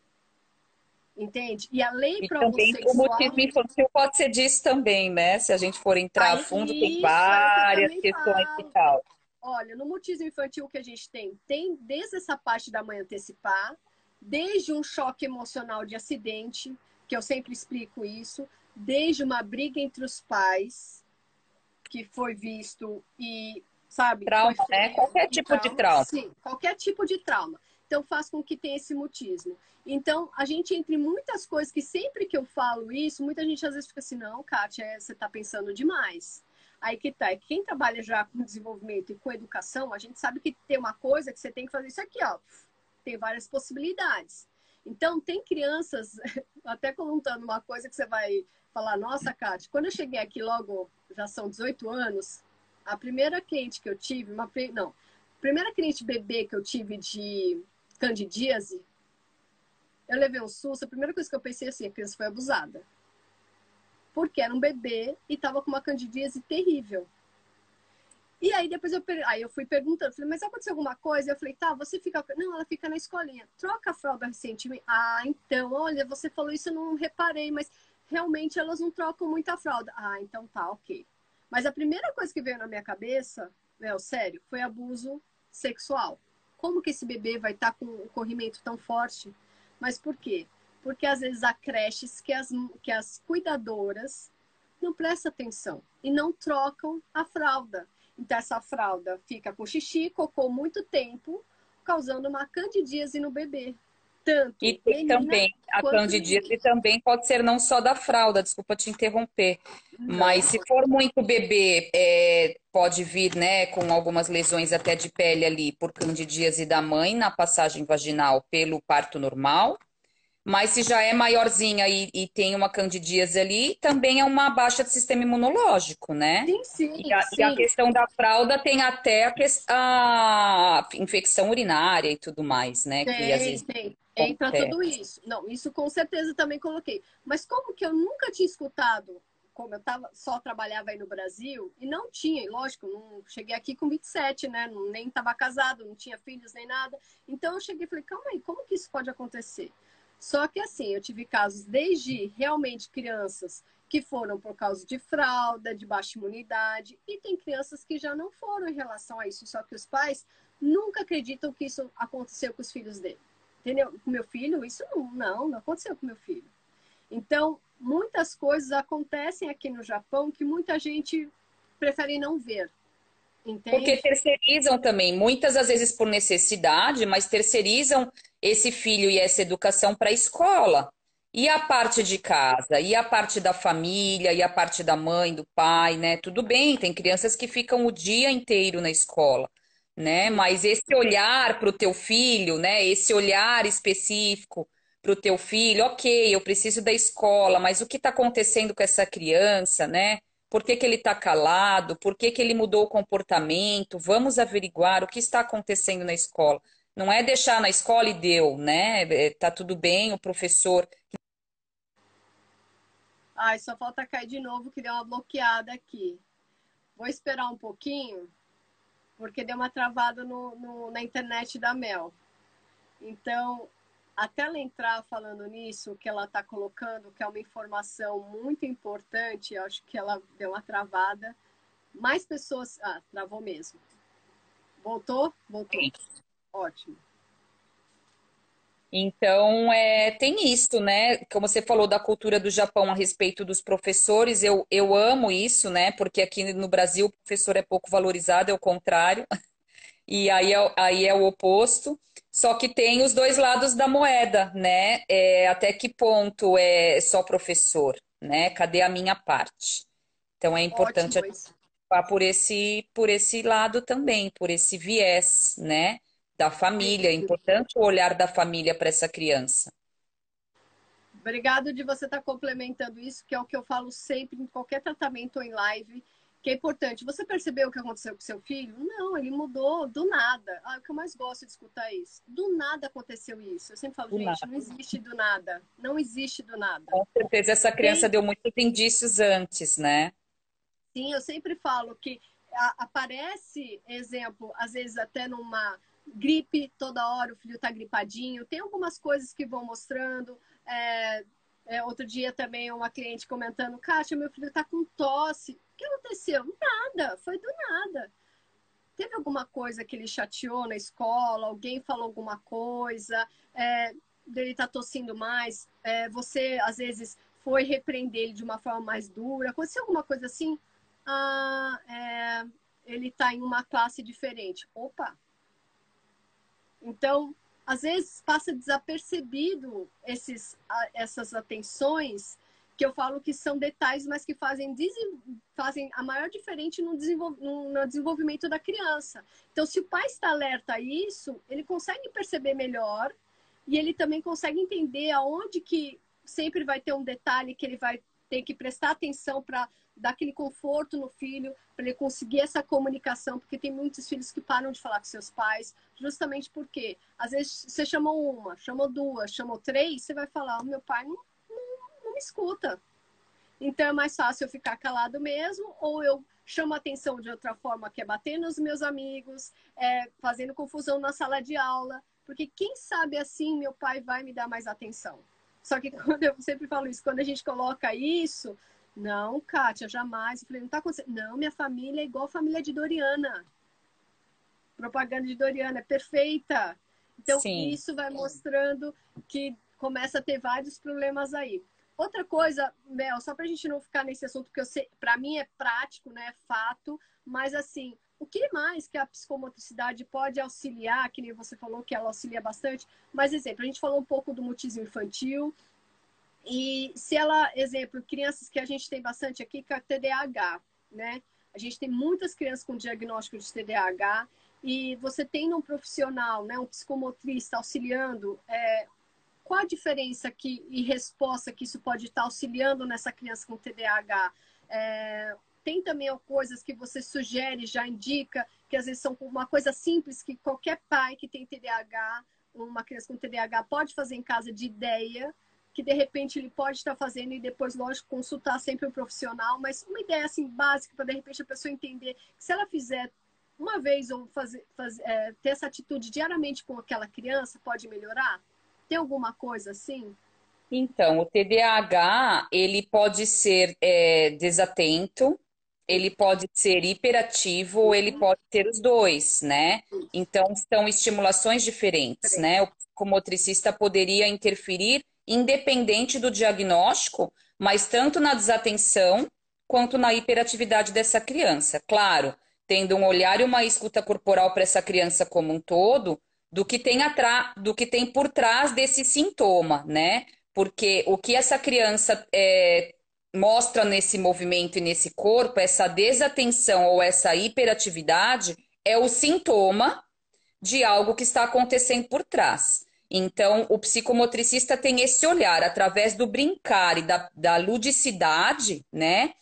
Entende? E a lei E para o abuso também o sexual, mutismo infantil pode ser disso também, né? Se a gente for entrar a aí fundo, tem isso é o que eu várias também questões e falo. tal. Olha, no mutismo infantil que a gente tem desde essa parte da mãe antecipar, desde um choque emocional de acidente, que eu sempre explico isso, desde uma briga entre os pais, que foi visto e, sabe, foi Trauma, né? feito Qualquer e tipo de trauma. trauma. Sim, qualquer tipo de trauma. Então faz com que tenha esse mutismo. Então, a gente, entre muitas coisas que sempre que eu falo isso, muita gente às vezes fica assim, não, Kátia, você está pensando demais. Aí que tá, quem trabalha já com desenvolvimento e com educação, a gente sabe que tem uma coisa que você tem que fazer isso aqui, ó. Tem várias possibilidades. Então, tem crianças, até contando uma coisa que você vai falar, nossa, Kátia, quando eu cheguei aqui logo, já são 18 anos, a primeira cliente que eu tive, não, a primeira cliente bebê que eu tive de candidíase, eu levei um susto, a primeira coisa que eu pensei assim, a criança foi abusada. Porque era um bebê e estava com uma candidíase terrível. E aí depois eu fui perguntando, falei, mas aconteceu alguma coisa? Eu falei, tá, você fica. Não, ela fica na escolinha. Troca a fralda recentemente. Ah, então, olha, você falou isso, eu não reparei, mas realmente elas não trocam muita fralda. Ah, então tá, ok. Mas a primeira coisa que veio na minha cabeça, sério, foi abuso sexual. Como que esse bebê vai estar com um corrimento tão forte? Mas por quê? Porque às vezes há creches que as cuidadoras não prestam atenção e não trocam a fralda. Então, essa fralda fica com xixi, cocô muito tempo, causando uma candidíase no bebê. Tanto E tem menina também, a quanto candidíase menino. também pode ser não só da fralda, desculpa te interromper, mas Não, se for muito bebê, pode vir, né, com algumas lesões até de pele ali por candidíase da mãe na passagem vaginal pelo parto normal. Mas se já é maiorzinha e tem uma candidíase ali, também é uma baixa de sistema imunológico, né? sim, E sim, a sim. questão da fralda tem até a infecção urinária e tudo mais, né? Que às Tem, vezes tem. Entra acontece. tudo isso. Não, isso com certeza também coloquei. Mas como que eu nunca tinha escutado, como eu tava, só trabalhava aí no Brasil, e não tinha, e lógico, não cheguei aqui com 27, né? Nem estava casado, não tinha filhos nem nada. Então eu cheguei e falei, calma aí, como que isso pode acontecer? Só que assim, eu tive casos desde realmente crianças que foram por causa de fralda, de baixa imunidade, e tem crianças que já não foram em relação a isso, só que os pais nunca acreditam que isso aconteceu com os filhos dele. Entendeu? Com meu filho, isso não aconteceu com meu filho. Então, muitas coisas acontecem aqui no Japão que muita gente prefere não ver, Porque entende? terceirizam também, muitas às vezes por necessidade, mas terceirizam esse filho e essa educação para a escola. E a parte de casa, e a parte da família, e a parte da mãe, do pai, né? Tudo bem, tem crianças que ficam o dia inteiro na escola, né? Sim. Mas esse olhar para o teu filho, né? Esse olhar específico para o teu filho, ok, eu preciso da escola, mas o que está acontecendo com essa criança, né? Por que que ele está calado? Por que que ele mudou o comportamento? Vamos averiguar o que está acontecendo na escola. Não é deixar na escola e deu, né? Tá tudo bem, o professor. Ai, só falta cair de novo que deu uma bloqueada aqui. Vou esperar um pouquinho, porque deu uma travada na internet da Mel. Então, até ela entrar falando nisso, que ela está colocando, que é uma informação muito importante, eu acho que ela deu uma travada. Mais pessoas. Ah, travou mesmo. Voltou? Voltou. Ótimo. Então, tem isso, né? Como você falou da cultura do Japão a respeito dos professores, eu amo isso, né? Porque aqui no Brasil o professor é pouco valorizado, é o contrário. E aí é o oposto. Só que tem os dois lados da moeda, né? Até que ponto é só professor, né? Cadê a minha parte? Então é importante Ótimo a gente isso. falar por esse lado também, por esse viés, né? Da família. É importante o olhar da família para essa criança. Obrigado de você estar complementando isso, que é o que eu falo sempre em qualquer tratamento ou em live, que é importante. Você percebeu o que aconteceu com seu filho? Não, ele mudou do nada. Ah, o que eu mais gosto de escutar é isso. Do nada aconteceu isso. Eu sempre falo, Do gente, nada. não existe do nada. Não existe do nada. Com certeza essa criança Tem deu muitos indícios antes, né? Sim, eu sempre falo que aparece, exemplo, às vezes até numa gripe, toda hora o filho está gripadinho. Tem algumas coisas que vão mostrando. Outro dia também uma cliente comentando, Kátia, meu filho está com tosse. O que aconteceu? Nada, foi do nada. Teve alguma coisa que ele chateou na escola? Alguém falou alguma coisa? Dele tá tossindo mais? Você, às vezes, foi repreender ele de uma forma mais dura? Aconteceu alguma coisa assim? Ah, ele está em uma classe diferente. Opa! Então, às vezes passa desapercebido essas atenções que eu falo que são detalhes, mas que fazem a maior diferença no desenvolvimento da criança. Então, se o pai está alerta a isso, ele consegue perceber melhor e ele também consegue entender aonde que sempre vai ter um detalhe que ele vai ter que prestar atenção para dar aquele conforto no filho, para ele conseguir essa comunicação, porque tem muitos filhos que param de falar com seus pais, justamente porque às vezes você chamou uma, chamou duas, chamou três, você vai falar, o meu pai não me escuta. Então é mais fácil eu ficar calado mesmo, ou eu chamo a atenção de outra forma, que é bater nos meus amigos, fazendo confusão na sala de aula, porque quem sabe assim meu pai vai me dar mais atenção. Só que quando eu sempre falo isso, quando a gente coloca isso, não, Kátia, jamais. Eu falei, não tá acontecendo. Não, minha família é igual a família de Doriana. Propaganda de Doriana é perfeita. Então, Sim. isso vai mostrando que começa a ter vários problemas aí. Outra coisa, Mel, só para a gente não ficar nesse assunto, porque eu sei, para mim é prático, né, é fato, mas assim, O que mais que a psicomotricidade pode auxiliar, que nem você falou que ela auxilia bastante, mas, exemplo, a gente falou um pouco do mutismo infantil, e se ela, exemplo, crianças que a gente tem bastante aqui, que é TDAH, né? A gente tem muitas crianças com diagnóstico de TDAH, e você tendo um profissional, né, um psicomotrista auxiliando, qual a diferença e resposta que isso pode estar auxiliando nessa criança com TDAH? Tem também coisas que você sugere, já indica, que às vezes são uma coisa simples que qualquer pai que tem TDAH, uma criança com TDAH pode fazer em casa de ideia, que de repente ele pode estar fazendo e depois, lógico, consultar sempre um profissional, mas uma ideia assim básica para de repente a pessoa entender que se ela fizer uma vez ou ter essa atitude diariamente com aquela criança, pode melhorar? Tem alguma coisa assim? Então, o TDAH, ele pode ser desatento, ele pode ser hiperativo, ou ele pode ter os dois, né? Então, são estimulações diferentes, né? O psicomotricista poderia interferir independente do diagnóstico, mas tanto na desatenção quanto na hiperatividade dessa criança. Claro, tendo um olhar e uma escuta corporal para essa criança como um todo, do que tem por trás desse sintoma, né? Porque o que essa criança mostra nesse movimento e nesse corpo, essa desatenção ou essa hiperatividade, é o sintoma de algo que está acontecendo por trás. Então, o psicomotricista tem esse olhar, através do brincar e da ludicidade, né?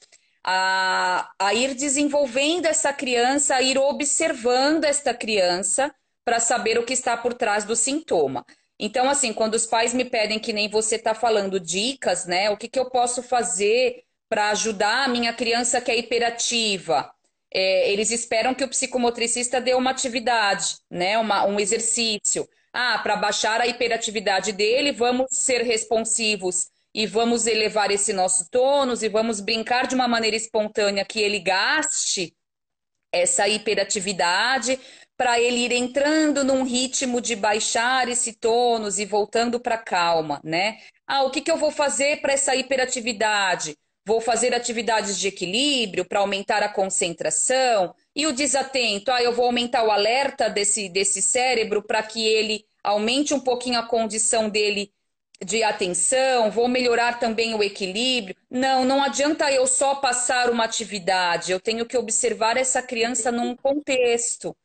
A ir desenvolvendo essa criança, a ir observando esta criança para saber o que está por trás do sintoma. Então, assim, quando os pais me pedem, que nem você está falando, dicas, né? O que, que eu posso fazer para ajudar a minha criança que é hiperativa? Eles esperam que o psicomotricista dê uma atividade, né? Um exercício. Ah, para baixar a hiperatividade dele, vamos ser responsivos e vamos elevar esse nosso tônus e vamos brincar de uma maneira espontânea que ele gaste essa hiperatividade para ele ir entrando num ritmo de baixar esse tônus e voltando para calma, né? Ah, o que que eu vou fazer para essa hiperatividade? Vou fazer atividades de equilíbrio para aumentar a concentração. E o desatento? Ah, eu vou aumentar o alerta desse cérebro para que ele aumente um pouquinho a condição dele de atenção, vou melhorar também o equilíbrio. Não, não adianta eu só passar uma atividade, eu tenho que observar essa criança num contexto,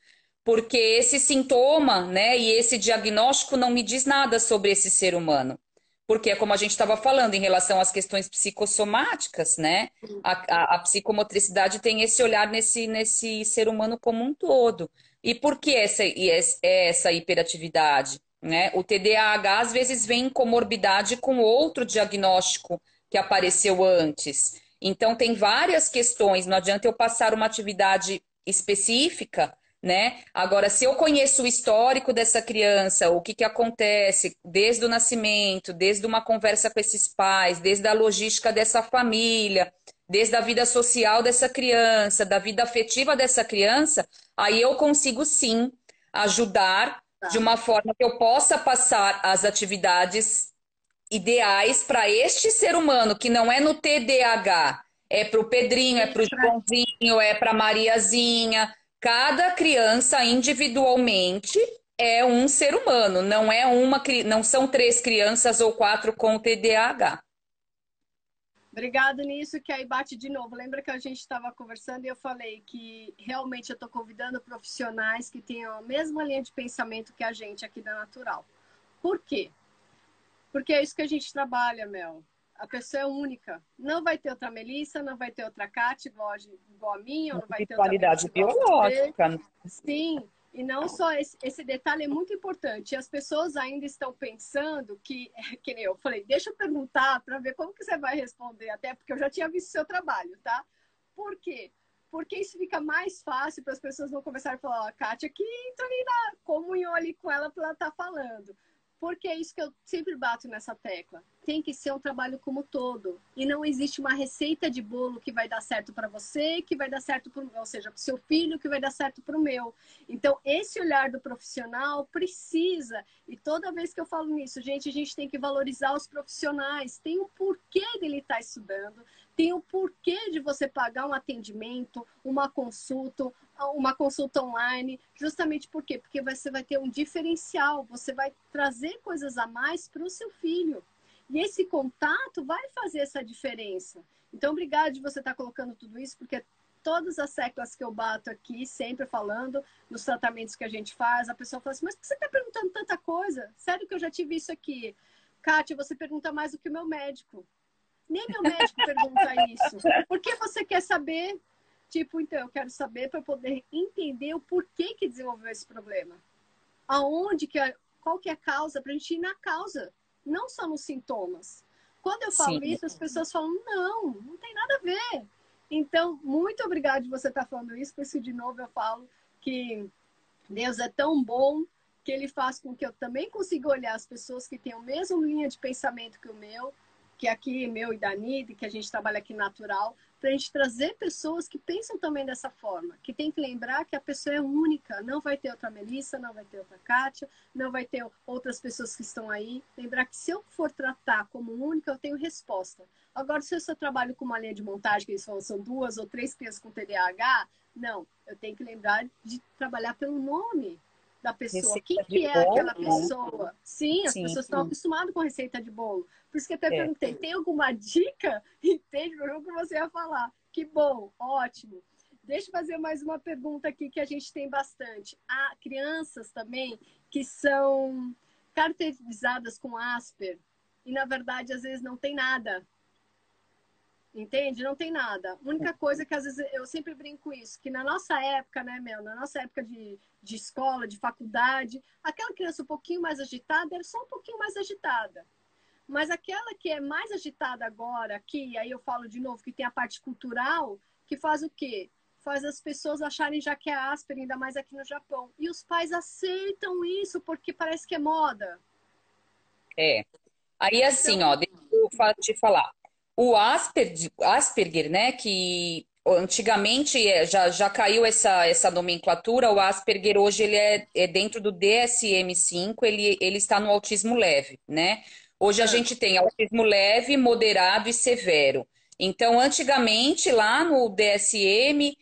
porque esse sintoma, né, e esse diagnóstico não me diz nada sobre esse ser humano. Porque é como a gente estava falando em relação às questões psicossomáticas, né? A psicomotricidade tem esse olhar nesse ser humano como um todo. E por que essa hiperatividade? Né? O TDAH às vezes vem em comorbidade com outro diagnóstico que apareceu antes. Então tem várias questões, não adianta eu passar uma atividade específica, né? Agora, se eu conheço o histórico dessa criança, o que que acontece desde o nascimento, desde uma conversa com esses pais, desde a logística dessa família, desde a vida social dessa criança, da vida afetiva dessa criança, aí eu consigo sim ajudar de Tá. uma forma que eu possa passar as atividades ideais para este ser humano, que não é no TDAH, é para o Pedrinho, é para o Joãozinho, é para a Mariazinha. Cada criança individualmente é um ser humano, não são três crianças ou quatro com TDAH. Obrigado nisso, que aí bate de novo. Lembra que a gente estava conversando e eu falei que realmente eu estou convidando profissionais que tenham a mesma linha de pensamento que a gente aqui da Natural. Por quê? Porque é isso que a gente trabalha, Mel. A pessoa é única. Não vai ter outra Melissa, não vai ter outra Kátia igual a minha, ou não vai ter outra Melissa Individualidade igual a você. biológica. Sim, e não só esse detalhe é muito importante. E as pessoas ainda estão pensando que nem eu falei, deixa eu perguntar para ver como que você vai responder, até porque eu já tinha visto seu trabalho, tá? Por quê? Porque isso fica mais fácil para as pessoas não começarem a falar, ó, a Kátia que entra ali na comunhão ali com ela para ela estar falando. Porque é isso que eu sempre bato nessa tecla. tem que ser um trabalho como um todo. E não existe uma receita de bolo que vai dar certo para você, que vai dar certo para ou seja, para o seu filho, que vai dar certo para o meu. Então, esse olhar do profissional precisa, e toda vez que eu falo nisso, gente, a gente tem que valorizar os profissionais. Tem um porquê dele estar estudando, tem um porquê de você pagar um atendimento, uma consulta online, justamente por quê? Porque você vai ter um diferencial, você vai trazer coisas a mais para o seu filho. E esse contato vai fazer essa diferença. Então, obrigada de você estar colocando tudo isso, porque todas as teclas que eu bato aqui, sempre falando, nos tratamentos que a gente faz, a pessoa fala assim, mas por que você está perguntando tanta coisa? Sério que eu já tive isso aqui. Kátia, você pergunta mais do que o meu médico. Nem meu médico pergunta isso. Por que você quer saber? Tipo, então, eu quero saber para poder entender o porquê que desenvolveu esse problema. Qual que é a causa, para a gente ir na causa. Não só nos sintomas. Quando eu Sim. falo isso, as pessoas falam, não tem nada a ver. Então, muito obrigada de você estar falando isso, por isso, de novo, eu falo que Deus é tão bom que Ele faz com que eu também consiga olhar as pessoas que têm a mesma linha de pensamento que o meu, que aqui, meu e da Nida, que a gente trabalha aqui natural, para a gente trazer pessoas que pensam também dessa forma, que tem que lembrar que a pessoa é única, não vai ter outra Melissa, não vai ter outra Kátia, não vai ter outras pessoas que estão aí. Lembrar que se eu for tratar como única, eu tenho resposta. Agora, se eu só trabalho com uma linha de montagem, que eles falam são 2 ou 3 crianças com TDAH, não, eu tenho que lembrar de trabalhar pelo nome da pessoa. Receita Quem de que é bolo, aquela pessoa? Sim, as sim. pessoas estão acostumadas com receita de bolo. Por isso que eu até É. perguntei, tem alguma dica? Entende o que você ia falar? Que bom, ótimo. Deixa eu fazer mais uma pergunta aqui que a gente tem bastante. Há crianças também que são caracterizadas com Asper e, na verdade, às vezes não tem nada. Entende? Não tem nada. A única coisa que às vezes eu sempre brinco isso, que na nossa época, né, Mel? Na nossa época de escola, de faculdade, aquela criança um pouquinho mais agitada era só um pouquinho mais agitada. Mas aquela que é mais agitada agora, aqui, aí eu falo de novo que tem a parte cultural, que faz o quê? Faz as pessoas acharem já que é áspero, ainda mais aqui no Japão. E os pais aceitam isso porque parece que é moda. É. Aí, assim, ó, Então, deixa eu te falar. O Asperger, né, que antigamente já caiu essa nomenclatura, o Asperger hoje ele é dentro do DSM-5, ele está no autismo leve, né? Hoje a gente tem autismo leve, moderado e severo. Então, antigamente, lá no DSM,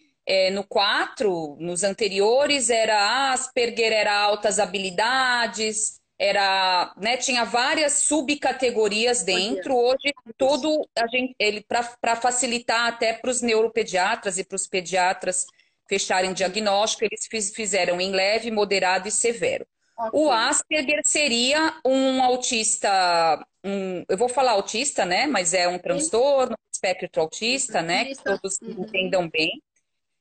no 4, nos anteriores, era Asperger, era altas habilidades, era, né, tinha várias subcategorias dentro. Hoje todo a gente, ele para facilitar até para os neuropediatras e para os pediatras fecharem diagnóstico, eles fizeram em leve, moderado e severo. O ok. Asperger seria um autista, eu vou falar autista, né? Mas é um Sim, transtorno, espectro autista, né? Que autista. todos Uhum. entendam bem.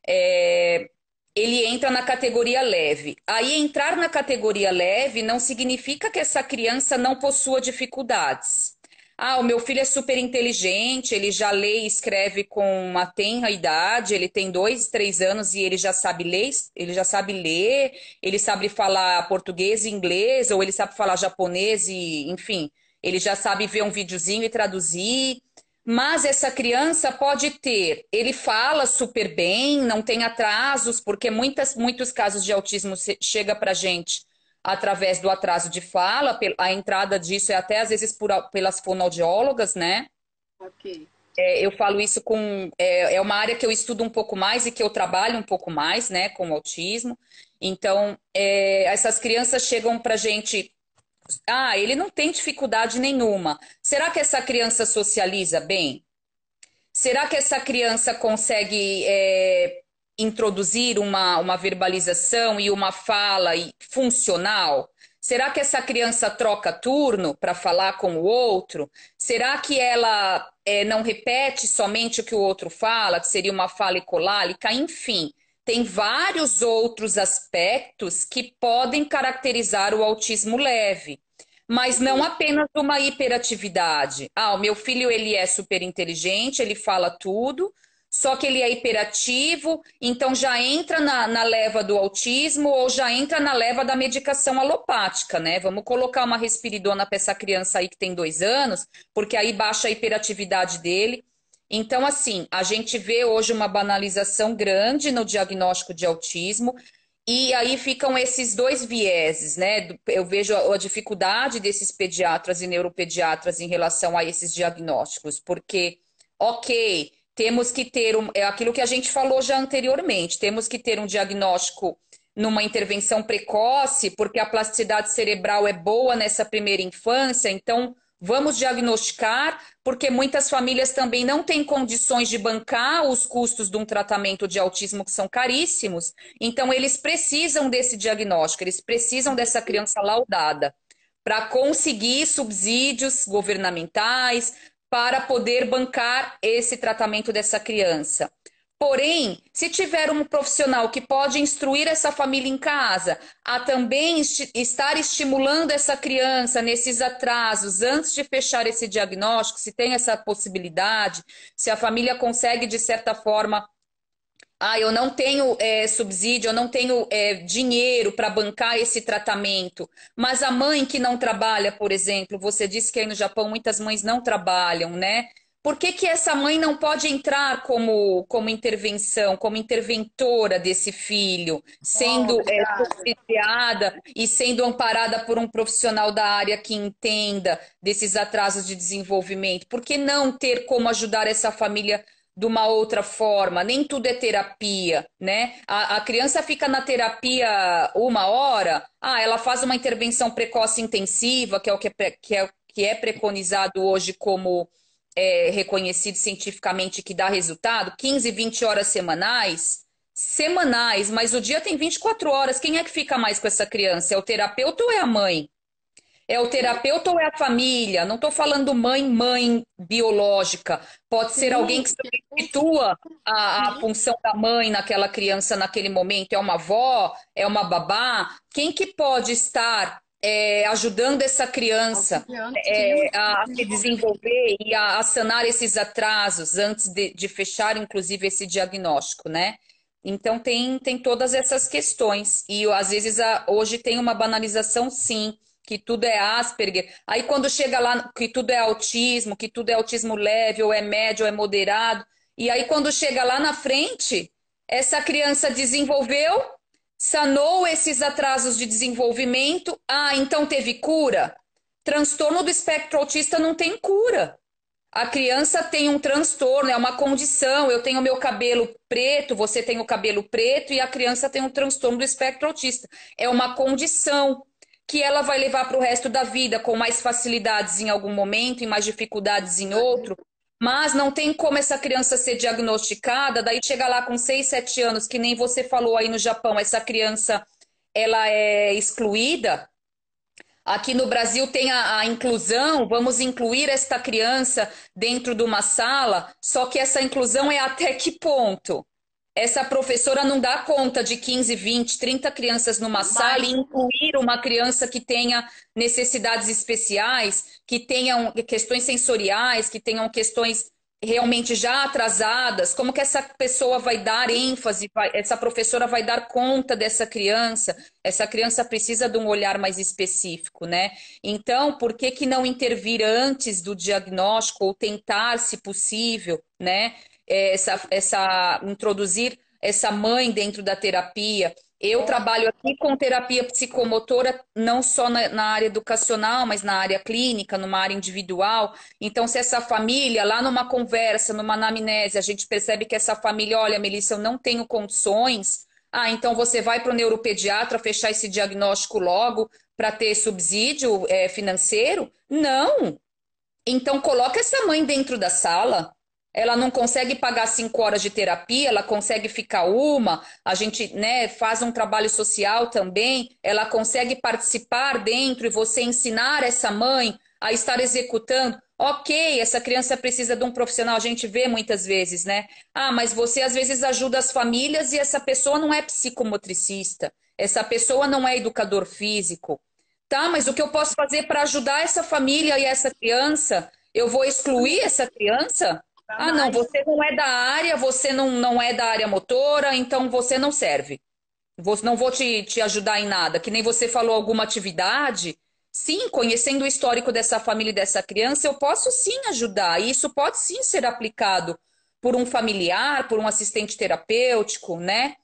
É, ele entra na categoria leve. Aí, entrar na categoria leve não significa que essa criança não possua dificuldades. Ah, o meu filho é super inteligente, ele já lê e escreve com uma tenra idade, ele tem 2, 3 anos e ele já sabe ler, ele sabe falar português e inglês, ou ele sabe falar japonês e, enfim, ele já sabe ver um videozinho e traduzir. Mas essa criança pode ter, ele fala super bem, não tem atrasos, porque muitos casos de autismo chega para gente através do atraso de fala, a entrada disso é até às vezes pelas fonoaudiólogas, né? Ok. Eu falo isso é uma área que eu estudo um pouco mais e que eu trabalho um pouco mais, né, com o autismo. Então, essas crianças chegam para gente. Ah, ele não tem dificuldade nenhuma. Será que essa criança socializa bem? Será que essa criança consegue introduzir uma verbalização e uma fala funcional? Será que essa criança troca turno para falar com o outro? Será que ela não repete somente o que o outro fala, que seria uma fala ecolálica? Enfim, tem vários outros aspectos que podem caracterizar o autismo leve. Mas não apenas uma hiperatividade. Ah, o meu filho ele é super inteligente, ele fala tudo, só que ele é hiperativo, então já entra na leva do autismo ou já entra na leva da medicação alopática, né? Vamos colocar uma risperidona para essa criança aí que tem 2 anos, porque aí baixa a hiperatividade dele. Então, assim, a gente vê hoje uma banalização grande no diagnóstico de autismo, e aí ficam esses dois vieses, né? Eu vejo a dificuldade desses pediatras e neuropediatras em relação a esses diagnósticos, porque, ok, temos que ter é aquilo que a gente falou já anteriormente, temos que ter um diagnóstico numa intervenção precoce, porque a plasticidade cerebral é boa nessa primeira infância, então vamos diagnosticar, porque muitas famílias também não têm condições de bancar os custos de um tratamento de autismo que são caríssimos, então eles precisam desse diagnóstico, eles precisam dessa criança laudada para conseguir subsídios governamentais, para poder bancar esse tratamento dessa criança. Porém, se tiver um profissional que pode instruir essa família em casa a também estar estimulando essa criança nesses atrasos antes de fechar esse diagnóstico, se tem essa possibilidade, se a família consegue, de certa forma, eu não tenho subsídio, eu não tenho dinheiro para bancar esse tratamento. Mas a mãe que não trabalha, por exemplo, você disse que aí no Japão muitas mães não trabalham, né? Por que que essa mãe não pode entrar como intervenção, como interventora desse filho, Oh, sendo obrigada. subsidiada e sendo amparada por um profissional da área que entenda desses atrasos de desenvolvimento? Por que não ter como ajudar essa família de uma outra forma? Nem tudo é terapia, né? A criança fica na terapia 1 hora, ela faz uma intervenção precoce intensiva, que é o que é preconizado hoje como reconhecido cientificamente que dá resultado, 15, 20 horas semanais, mas o dia tem 24 horas. Quem é que fica mais com essa criança? É o terapeuta ou é a mãe? É o terapeuta ou é a família? Não estou falando mãe biológica. Pode ser alguém Sim, que substitua a sim. função da mãe naquela criança naquele momento. É uma avó? É uma babá? Quem que pode estar ajudando essa criança Auxiliando, sim. a se Desenvolvimento. desenvolver e a sanar esses atrasos antes de fechar, inclusive, esse diagnóstico, né? Então tem todas essas questões. E às vezes hoje tem uma banalização, sim, que tudo é Asperger. Aí quando chega lá que tudo é autismo leve, ou é médio, ou é moderado. E aí quando chega lá na frente, essa criança desenvolveu, sanou esses atrasos de desenvolvimento. Então teve cura? Transtorno do espectro autista não tem cura. A criança tem um transtorno, é uma condição. Eu tenho meu cabelo preto, você tem o cabelo preto e a criança tem um transtorno do espectro autista. É uma condição que ela vai levar para o resto da vida com mais facilidades em algum momento e mais dificuldades em outro. Mas não tem como essa criança ser diagnosticada, daí chega lá com 6, 7 anos, que nem você falou aí no Japão, essa criança ela é excluída. Aqui no Brasil tem a inclusão, vamos incluir esta criança dentro de uma sala, só que essa inclusão é até que ponto? Essa professora não dá conta de 15, 20, 30 crianças numa sala e Mas incluir uma criança que tenha necessidades especiais, que tenham questões sensoriais, que tenham questões realmente já atrasadas. Como que essa pessoa vai dar ênfase, essa professora vai dar conta dessa criança? Essa criança precisa de um olhar mais específico, né? Então, por que que não intervir antes do diagnóstico ou tentar, se possível, né? Introduzir essa mãe dentro da terapia. Eu trabalho aqui com terapia psicomotora, não só na área educacional, mas na área clínica, numa área individual. Então, se essa família, lá numa conversa, numa anamnese, a gente percebe que essa família, olha, Melissa, eu não tenho condições. Então você vai para o neuropediatra fechar esse diagnóstico logo para ter subsídio financeiro? Não. Então, coloca essa mãe dentro da sala. Ela não consegue pagar 5 horas de terapia, ela consegue ficar uma. A gente, né, faz um trabalho social também. Ela consegue participar dentro e você ensinar essa mãe a estar executando. Ok, essa criança precisa de um profissional. A gente vê muitas vezes, né? Mas você às vezes ajuda as famílias e essa pessoa não é psicomotricista. Essa pessoa não é educador físico. Tá, mas o que eu posso fazer para ajudar essa família e essa criança? Eu vou excluir essa criança? Ah, não, Jamais. você não é da área, você não é da área motora, então você não serve. Não vou te ajudar em nada. Que nem você falou alguma atividade. Sim, conhecendo o histórico dessa família e dessa criança, eu posso sim ajudar. E isso pode sim ser aplicado por um familiar, por um assistente terapêutico, né?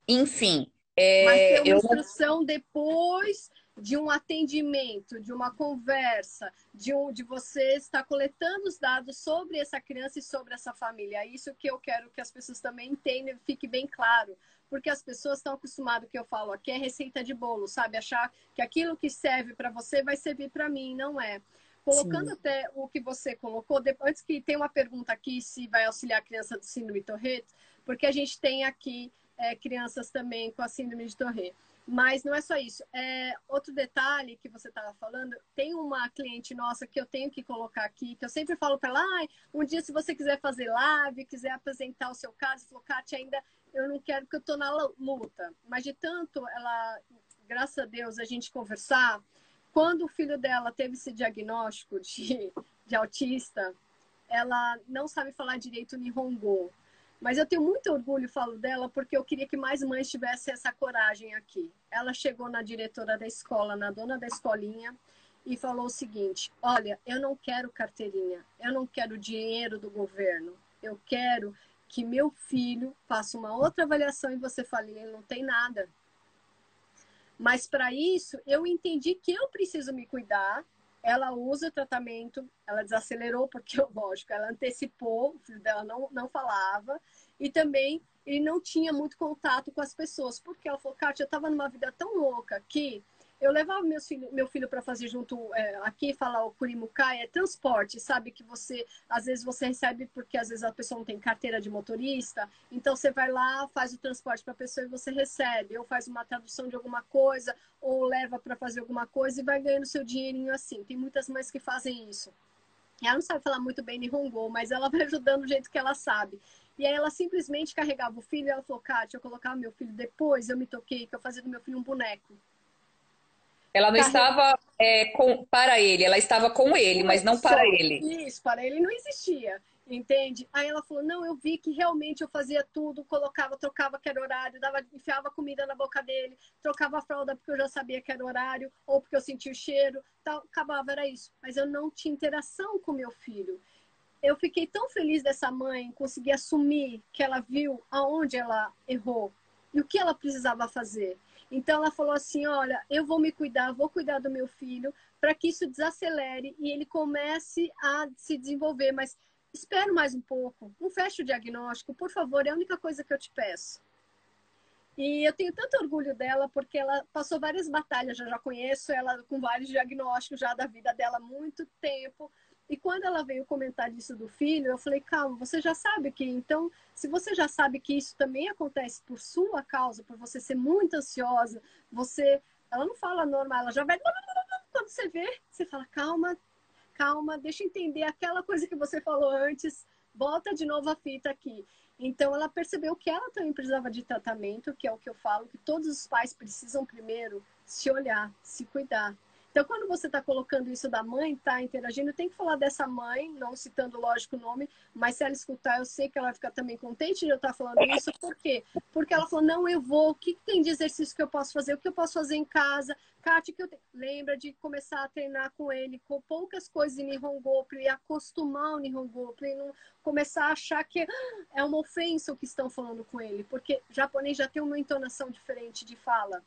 Enfim, Mas ter uma eu instrução depois de um atendimento, de uma conversa, de você estar coletando os dados sobre essa criança e sobre essa família. É isso que eu quero que as pessoas também entendam e fique bem claro. Porque as pessoas estão acostumadas, o que eu falo aqui é receita de bolo, sabe? Achar que aquilo que serve para você vai servir para mim, não é. Colocando sim. até o que você colocou, antes que tem uma pergunta aqui se vai auxiliar a criança do síndrome de Tourette, porque a gente tem aqui crianças também com a síndrome de Tourette. Mas não é só isso. Outro detalhe que você estava falando, tem uma cliente nossa que eu tenho que colocar aqui, que eu sempre falo para ela, um dia se você quiser fazer live, quiser apresentar o seu caso, falou, Kátia, ainda eu não quero porque eu estou na luta. Mas de tanto ela, graças a Deus, a gente conversar, quando o filho dela teve esse diagnóstico de autista, ela não sabe falar direito Nihongo. Mas eu tenho muito orgulho, falo dela, porque eu queria que mais mães tivessem essa coragem aqui. Ela chegou na diretora da escola, na dona da escolinha, e falou o seguinte: olha, eu não quero carteirinha, eu não quero dinheiro do governo, eu quero que meu filho faça uma outra avaliação e você fale, ele não tem nada. Mas para isso, eu entendi que eu preciso me cuidar. Ela usa o tratamento, ela desacelerou, porque, lógico, ela antecipou, o filho dela não falava, e também ele não tinha muito contato com as pessoas, porque ela falou, Kátia, eu estava numa vida tão louca que eu levava meu filho para fazer junto, aqui falar o Kurimukai, é transporte, sabe? Que você, às vezes você recebe, porque às vezes a pessoa não tem carteira de motorista, então você vai lá, faz o transporte para a pessoa e você recebe, ou faz uma tradução de alguma coisa, ou leva para fazer alguma coisa e vai ganhando seu dinheirinho assim. Tem muitas mães que fazem isso. Ela não sabe falar muito bem Nihongo, mas ela vai ajudando do jeito que ela sabe. E aí ela simplesmente carregava o filho e ela falou, Kátia, eu colocava meu filho depois, eu me toquei que eu fazia do meu filho um boneco. Ela não estava para ele, ela estava com ele, mas não para Só. ele. Isso, para ele não existia. Entende? Aí ela falou: não, eu vi que realmente eu fazia tudo, colocava, trocava que era horário, enfiava comida na boca dele, trocava a fralda porque eu já sabia que era horário, ou porque eu sentia o cheiro, tal, acabava, era isso. Mas eu não tinha interação com meu filho. Eu fiquei tão feliz dessa mãe conseguir assumir que ela viu aonde ela errou e o que ela precisava fazer. Então ela falou assim: olha, eu vou me cuidar, vou cuidar do meu filho para que isso desacelere e ele comece a se desenvolver. Mas espero mais um pouco, não feche o diagnóstico, por favor, é a única coisa que eu te peço. E eu tenho tanto orgulho dela porque ela passou várias batalhas, já conheço ela com vários diagnósticos já da vida dela há muito tempo. E quando ela veio comentar disso do filho, eu falei, calma, você já sabe que, então, se você já sabe que isso também acontece por sua causa, por você ser muito ansiosa, você, ela não fala normal, ela já vai, quando você vê, você fala, calma, calma, deixa eu entender aquela coisa que você falou antes, volta de novo a fita aqui. Então ela percebeu que ela também precisava de tratamento, que é o que eu falo, que todos os pais precisam primeiro se olhar, se cuidar. Então, quando você está colocando isso da mãe, está interagindo, tem que falar dessa mãe, não citando, lógico, o nome, mas se ela escutar, eu sei que ela vai ficar também contente de eu estar falando isso. Por quê? Porque ela falou, não, eu vou, o que tem de exercício que eu posso fazer, o que eu posso fazer em casa, Kátia, que eu lembra de começar a treinar com ele, com poucas coisas em Nihongo, para ele acostumar o Nihongo, para ele não começar a achar que é uma ofensa o que estão falando com ele, porque japonês já tem uma entonação diferente de fala.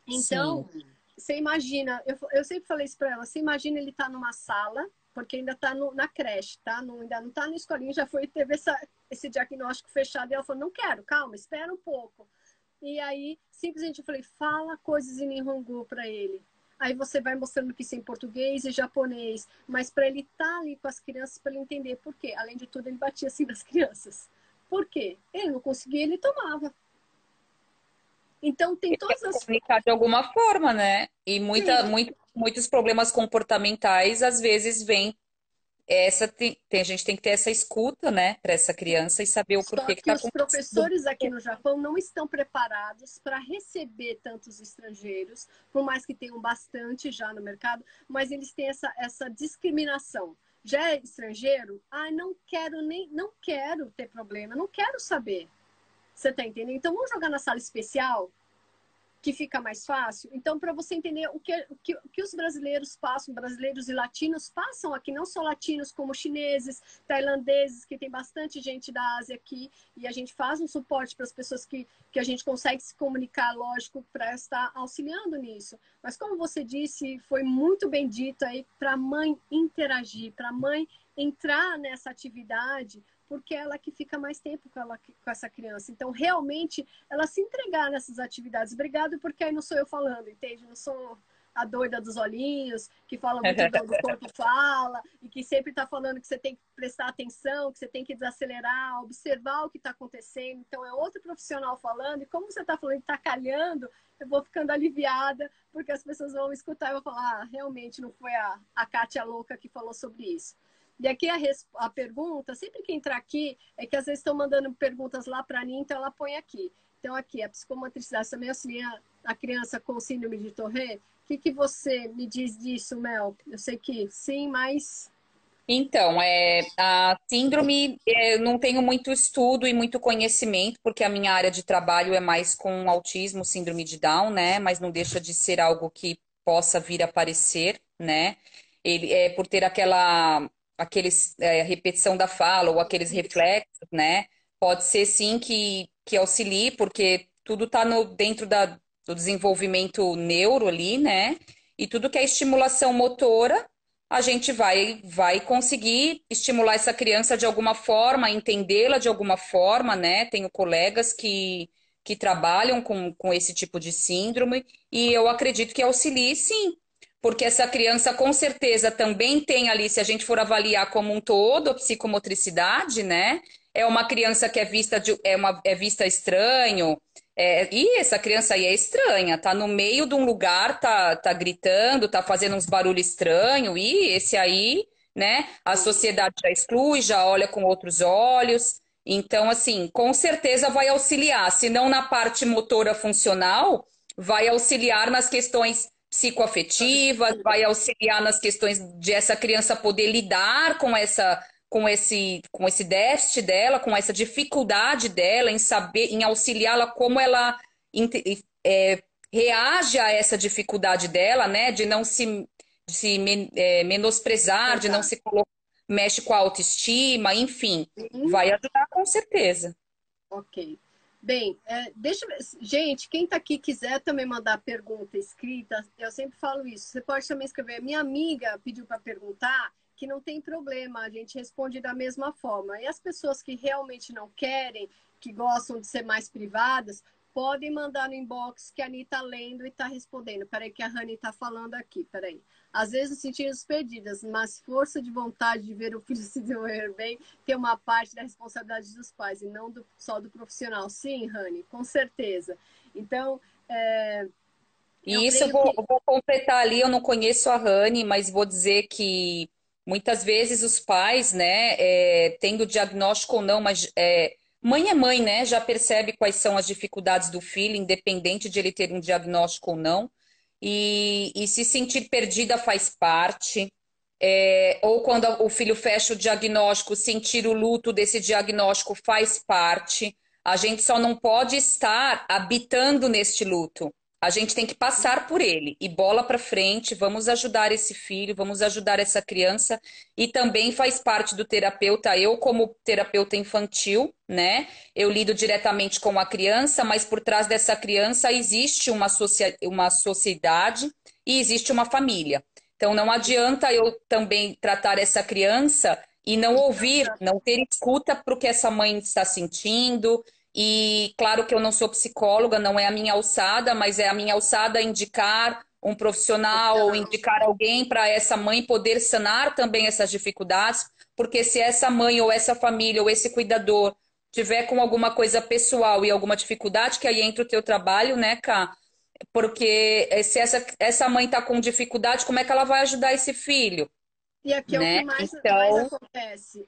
Sim. Então, você imagina, eu sempre falei isso para ela, você imagina ele tá numa sala, porque ainda tá na creche, tá? Ainda não tá na escolinha, já foi, teve esse diagnóstico fechado, e ela falou, não quero, calma, espera um pouco. E aí, simplesmente eu falei, fala coisas em Nihongo para ele. Aí você vai mostrando que isso é em português e japonês, mas para ele estar ali com as crianças, para ele entender por quê. Além de tudo, ele batia assim nas crianças. Por quê? Ele não conseguia, ele tomava. Então, tem Ele quer todas se as. comunicar de alguma forma, né? E Sim, muitos problemas comportamentais às vezes vêm. A gente tem que ter essa escuta, né, para essa criança e saber o só porquê que que está os acontecendo. professores aqui no Japão não estão preparados para receber tantos estrangeiros, por mais que tenham bastante já no mercado, mas eles têm essa discriminação. Já é estrangeiro? Ah, não quero ter problema, não quero saber. Você tá entendendo? Então vamos jogar na sala especial, que fica mais fácil. Então, para você entender o que os brasileiros passam, brasileiros e latinos passam aqui, não só latinos, como chineses, tailandeses, que tem bastante gente da Ásia aqui, e a gente faz um suporte para as pessoas que a gente consegue se comunicar, lógico, para estar auxiliando nisso. Mas, como você disse, foi muito bem dito aí para a mãe interagir, para a mãe entrar nessa atividade, porque ela que fica mais tempo com essa criança. Então, realmente, ela se entregar nessas atividades. Obrigado, porque aí não sou eu falando, entende? Não sou a doida dos olhinhos, que fala muito do corpo fala, e que sempre está falando que você tem que prestar atenção, que você tem que desacelerar, observar o que está acontecendo. Então, é outro profissional falando, e como você está falando que está calhando, eu vou ficando aliviada, porque as pessoas vão escutar e vão falar, ah, realmente não foi a Kátia louca que falou sobre isso. E aqui a pergunta, sempre que entrar aqui, é que às vezes estão mandando perguntas lá para a Aninha, então ela põe aqui. Então, aqui, a psicomotricidade também auxilia a criança com síndrome de Tourette. O que você me diz disso, Mel? Eu sei que sim, mas... Então, a síndrome, eu não tenho muito estudo e muito conhecimento, porque a minha área de trabalho é mais com autismo, síndrome de Down, né? Mas não deixa de ser algo que possa vir a aparecer, né? Ele é por ter repetição da fala ou aqueles reflexos, né? Pode ser sim que auxilie, porque tudo está dentro do desenvolvimento neuro ali, né? E tudo que é estimulação motora a gente vai conseguir estimular essa criança de alguma forma, entendê-la de alguma forma, né? Tenho colegas que trabalham com esse tipo de síndrome e eu acredito que auxilie sim, porque essa criança com certeza também tem ali, se a gente for avaliar como um todo, a psicomotricidade, né? É uma criança que é vista estranho, e essa criança aí é estranha, tá no meio de um lugar, tá gritando, tá fazendo uns barulhos estranhos, e esse aí, né, a sociedade já exclui, já olha com outros olhos. Então, assim, com certeza vai auxiliar, se não na parte motora funcional, vai auxiliar nas questões psicoafetivas, vai auxiliar nas questões de essa criança poder lidar com esse déficit dela, com essa dificuldade dela em saber, em auxiliá-la como ela é, reage a essa dificuldade dela, né? De não menosprezar, de não Exato. se colocar, mexe com a autoestima, enfim, Sim. vai ajudar com certeza. Ok. Bem, deixa eu ver. Gente, quem está aqui quiser também mandar pergunta escrita, eu sempre falo isso. Você pode também escrever. Minha amiga pediu para perguntar, que não tem problema, a gente responde da mesma forma. E as pessoas que realmente não querem, que gostam de ser mais privadas, podem mandar no inbox que a Ani está lendo e está respondendo. Peraí, que a Rani está falando aqui, peraí. Às vezes nos sentimos perdidas, mas força de vontade de ver o filho se desenvolver bem tem uma parte da responsabilidade dos pais e não só do profissional. Sim, Rani, com certeza. Então, eu E isso eu creio vou, que eu vou completar ali, eu não conheço a Rani, mas vou dizer que muitas vezes os pais, né, tendo diagnóstico ou não, mas mãe é mãe, né, já percebe quais são as dificuldades do filho, independente de ele ter um diagnóstico ou não, e se sentir perdida faz parte, ou quando o filho fecha o diagnóstico, sentir o luto desse diagnóstico faz parte, a gente só não pode estar habitando neste luto. A gente tem que passar por ele e bola para frente, vamos ajudar esse filho, vamos ajudar essa criança e também faz parte do terapeuta, eu como terapeuta infantil, né? Eu lido diretamente com a criança, mas por trás dessa criança existe uma sociedade e existe uma família. Então não adianta eu também tratar essa criança e não ouvir, não ter escuta para o que essa mãe está sentindo, e claro que eu não sou psicóloga, não é a minha alçada, mas é a minha alçada indicar um profissional ou indicar alguém para essa mãe poder sanar também essas dificuldades, porque se essa mãe ou essa família ou esse cuidador tiver com alguma coisa pessoal e alguma dificuldade, que aí entra o teu trabalho, né, Ká? Porque se essa mãe está com dificuldade, como é que ela vai ajudar esse filho, e aqui é o que né? mais Então, acontece.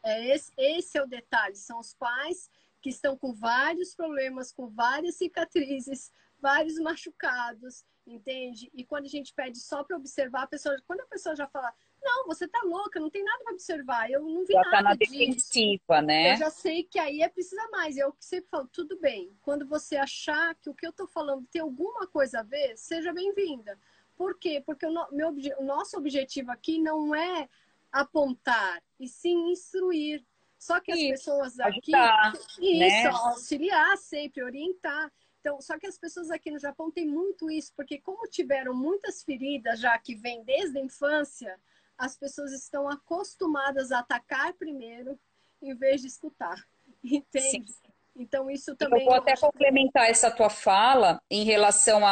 Esse é o detalhe. São os pais que estão com vários problemas, com várias cicatrizes, vários machucados, entende? E quando a gente pede só para observar, quando a pessoa já fala, Não, você tá louca, não tem nada para observar. Eu não vi Já está na nada disso. defensiva, Eu né? já sei que aí é precisa mais. Eu sempre falo, tudo bem. Quando você achar que o que eu estou falando tem alguma coisa a ver, seja bem-vinda. Por quê? Porque o nosso objetivo aqui não é apontar, e sim instruir. Só que as E pessoas aqui, ajudar, isso, né? auxiliar sempre, orientar. Então, só que as pessoas aqui no Japão têm muito isso, porque como tiveram muitas feridas já que vêm desde a infância, as pessoas estão acostumadas a atacar primeiro em vez de escutar, Sim. entende? Então, isso E eu também vou eu até acho que complementar essa tua fala em relação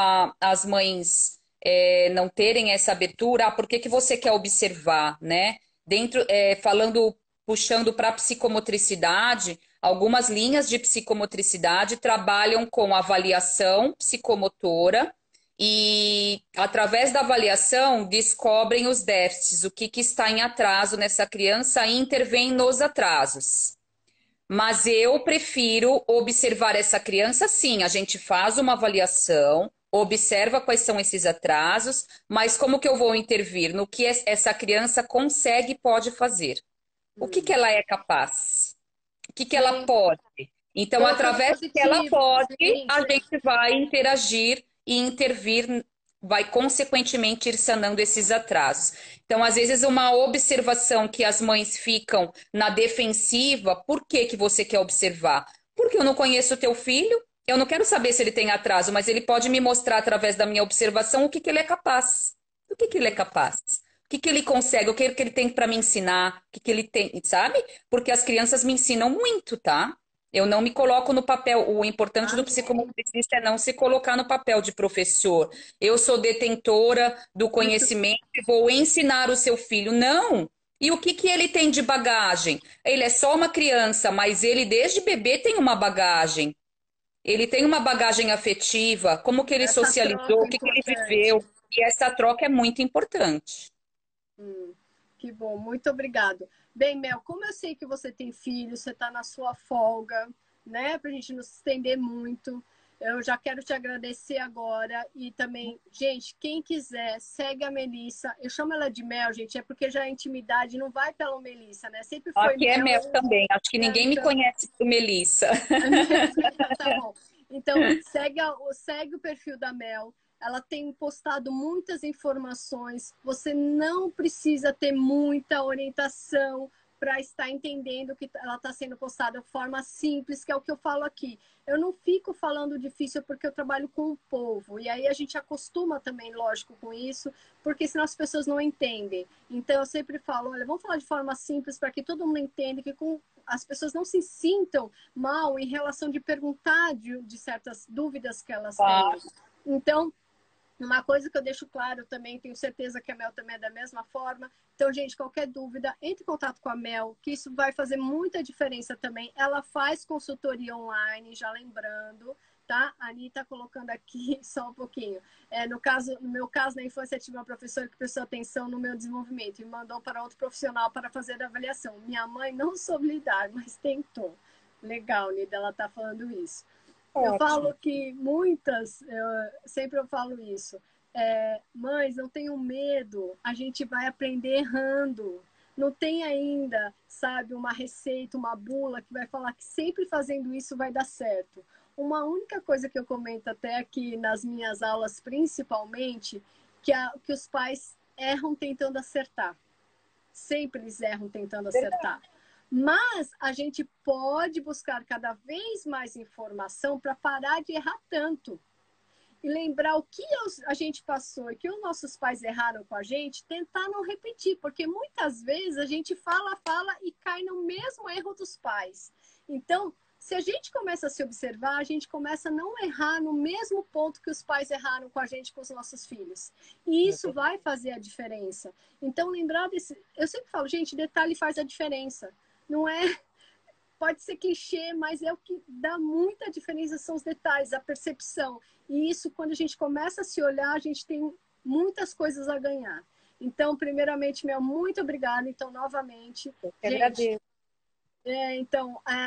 às mães não terem essa abertura. Por que que você quer observar, né? Dentro, falando, puxando para a psicomotricidade, algumas linhas de psicomotricidade trabalham com avaliação psicomotora e, através da avaliação, descobrem os déficits, o que que está em atraso nessa criança e intervém nos atrasos. Mas eu prefiro observar essa criança, sim. A gente faz uma avaliação, observa quais são esses atrasos, mas como que eu vou intervir no que essa criança consegue e pode fazer? O que que ela é capaz? O que que ela sim, pode? Então, pontos através do que ela positivos, pode, sim, a gente vai interagir e intervir, vai consequentemente ir sanando esses atrasos. Então, às vezes, uma observação que as mães ficam na defensiva, por que que você quer observar? Porque eu não conheço o teu filho, eu não quero saber se ele tem atraso, mas ele pode me mostrar através da minha observação o que que ele é capaz. O que que ele é capaz? O que que ele consegue? O que que ele tem para me ensinar? O que que ele tem, sabe? Porque as crianças me ensinam muito, tá? Eu não me coloco no papel. O importante do amém. psicomotricista é não se colocar no papel de professor. Eu sou detentora do Isso, conhecimento e vou ensinar o seu filho. Não! E o que que ele tem de bagagem? Ele é só uma criança, mas ele desde bebê tem uma bagagem. Ele tem uma bagagem afetiva, como que ele essa socializou, troca o é que que ele importante. viveu. E essa troca é muito importante. Hum, que bom, muito obrigado. Bem, Mel, como eu sei que você tem filho, você está na sua folga, né? Para a gente não se estender muito, eu já quero te agradecer agora e também, gente, quem quiser, segue a Melissa. Eu chamo ela de Mel, gente, é porque já a intimidade não vai pela Melissa, né? Sempre foi Aqui é Mel, meu também. Acho que né? ninguém me Então, conhece por Melissa. então tá bom. Então, segue o perfil da Mel. Ela tem postado muitas informações. Você não precisa ter muita orientação para estar entendendo que ela está sendo postada de forma simples, que é o que eu falo aqui. Eu não fico falando difícil porque eu trabalho com o povo. E aí a gente acostuma também, lógico, com isso, porque senão as pessoas não entendem. Então eu sempre falo, olha, vamos falar de forma simples para que todo mundo entenda que as pessoas não se sintam mal em relação de perguntar de certas dúvidas que elas têm. Então, uma coisa que eu deixo claro também, tenho certeza que a Mel também é da mesma forma. Então, gente, qualquer dúvida, entre em contato com a Mel, que isso vai fazer muita diferença também. Ela faz consultoria online, já lembrando, tá? A Anitta colocando aqui só um pouquinho. No meu caso, na infância, eu tive uma professora que prestou atenção no meu desenvolvimento e mandou para outro profissional para fazer a avaliação. Minha mãe não soube lidar, mas tentou. Legal, Nida, ela tá falando isso. Eu Ótimo. falo que sempre eu falo isso. Mães, não tenham medo, a gente vai aprender errando. Não tem ainda, sabe, uma receita, uma bula que vai falar que sempre fazendo isso vai dar certo. Uma única coisa que eu comento até aqui nas minhas aulas, principalmente, que os pais erram tentando acertar. Sempre eles erram tentando acertar. Mas a gente pode buscar cada vez mais informação para parar de errar tanto. E lembrar o que a gente passou e que os nossos pais erraram com a gente, tentar não repetir, porque muitas vezes a gente fala e cai no mesmo erro dos pais. Então, se a gente começa a se observar, a gente começa a não errar no mesmo ponto que os pais erraram com a gente, com os nossos filhos. E isso vai fazer a diferença. Então, lembrar desse. Eu sempre falo, gente, detalhe faz a diferença. Não é. Pode ser clichê, mas é o que dá muita diferença, são os detalhes, a percepção. E isso, quando a gente começa a se olhar, a gente tem muitas coisas a ganhar. Então, primeiramente, Mel, muito obrigada. Então, novamente, Eu que gente, agradeço.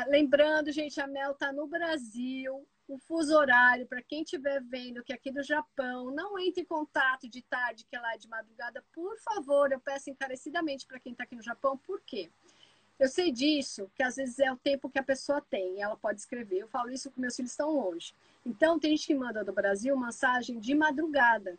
lembrando, gente, a Mel está no Brasil. o fuso horário, para quem estiver vendo que aqui do Japão, não entre em contato de tarde, que é lá de madrugada, por favor, eu peço encarecidamente para quem está aqui no Japão, por quê? Eu sei disso, que às vezes é o tempo que a pessoa tem, ela pode escrever. Eu falo isso com meus filhos estão longe. Então, tem gente que manda do Brasil mensagem de madrugada.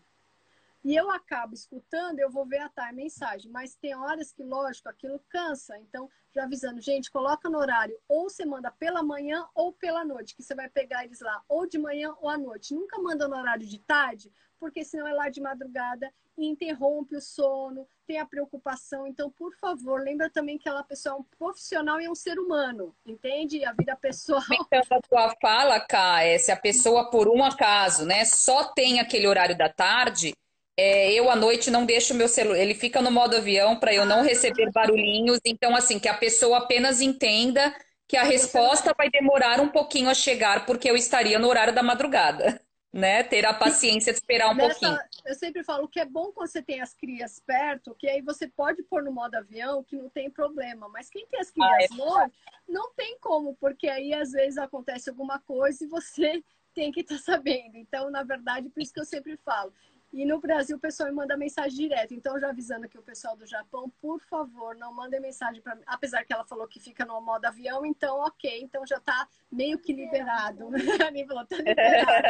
E eu acabo escutando, eu vou ver a mensagem. Mas tem horas que, lógico, aquilo cansa. Então, já avisando, gente, coloca no horário. Ou você manda pela manhã ou pela noite, que você vai pegar eles lá, ou de manhã ou à noite. Nunca manda no horário de tarde, porque senão é lá de madrugada e interrompe o sono, tem a preocupação. Então, por favor, lembra também que aquela pessoa é um profissional e é um ser humano, entende? A vida pessoal. Comentando a tua fala, Ká, se a pessoa, por um acaso, né, só tem aquele horário da tarde, eu à noite não deixo o meu celular, ele fica no modo avião para eu não receber barulhinhos. Então, assim, que a pessoa apenas entenda que a Você não resposta vai demorar um pouquinho a chegar, porque eu estaria no horário da madrugada, né? Ter a paciência de esperar um pouquinho. eu sempre falo que é bom quando você tem as crias perto, que aí você pode pôr no modo avião, que não tem problema. Mas quem tem as Ah, crias longe, não tem como, porque aí às vezes acontece alguma coisa e você tem que estar sabendo. Então, na verdade, por isso que eu sempre falo. E no Brasil o pessoal me manda mensagem direto. Então, já avisando aqui o pessoal do Japão, por favor, não mandem mensagem para mim. Apesar que ela falou que fica no modo avião, então ok, então já está meio que liberado. A Aninha falou, tá liberado.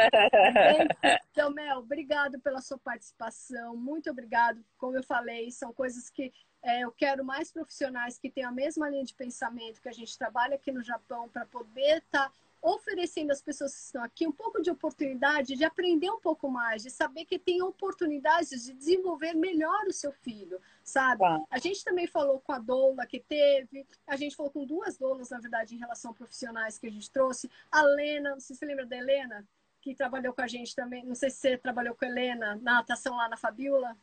Entende? Então, Mel, obrigado pela sua participação, muito obrigado. Como eu falei, são coisas que eu quero mais profissionais que tenham a mesma linha de pensamento que a gente trabalha aqui no Japão para poder estar oferecendo às pessoas que estão aqui um pouco de oportunidade de aprender um pouco mais, de saber que tem oportunidades de desenvolver melhor o seu filho, sabe? Tá. A gente também falou com a doula que teve, a gente falou com duas doulas, na verdade, em relação a profissionais que a gente trouxe. A Lena, não sei se você lembra da Helena? Que trabalhou com a gente também. Não sei se você trabalhou com a Helena na natação lá na Fabiola.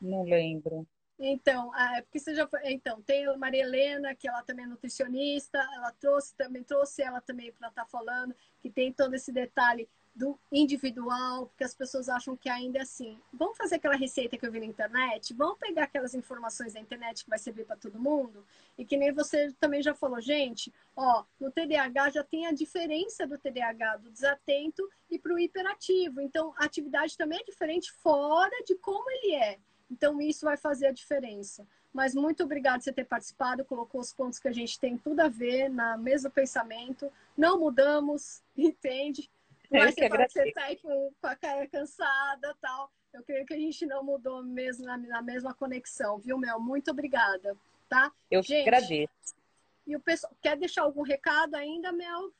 Não lembro. Então, porque você já foi, então, tem a Maria Helena, que ela também é nutricionista, ela trouxe ela também para estar falando, que tem todo esse detalhe do individual, porque as pessoas acham que ainda é assim. Vamos fazer aquela receita que eu vi na internet? Vamos pegar aquelas informações da internet que vai servir para todo mundo? E que nem você também já falou, gente, ó, no TDAH já tem a diferença do TDAH, do desatento e para o hiperativo. Então, a atividade também é diferente fora de como ele é. Então, isso vai fazer a diferença. Mas muito obrigado por você ter participado, colocou os pontos que a gente tem tudo a ver, na mesmo pensamento. Não mudamos, entende? Por Eu mais que que você fala que você agradeço. está aí com a cara cansada tal, eu creio que a gente não mudou mesmo na mesma conexão, viu, Mel? Muito obrigada, tá? Eu que Gente, agradeço. e o pessoal, quer deixar algum recado ainda, Mel?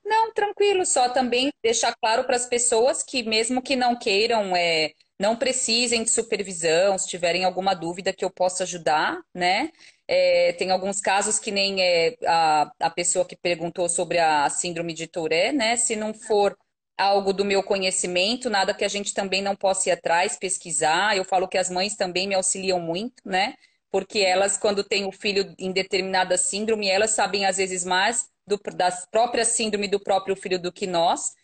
Não, tranquilo, só também deixar claro para as pessoas que, mesmo que não queiram, não precisem de supervisão, se tiverem alguma dúvida que eu possa ajudar, né? Tem alguns casos que nem a pessoa que perguntou sobre a síndrome de Tourette, né? Se não for algo do meu conhecimento, nada que a gente também não possa ir atrás, pesquisar. Eu falo que as mães também me auxiliam muito, né? Porque elas, quando têm o filho em determinada síndrome, elas sabem às vezes mais da própria síndrome do próprio filho do que nós.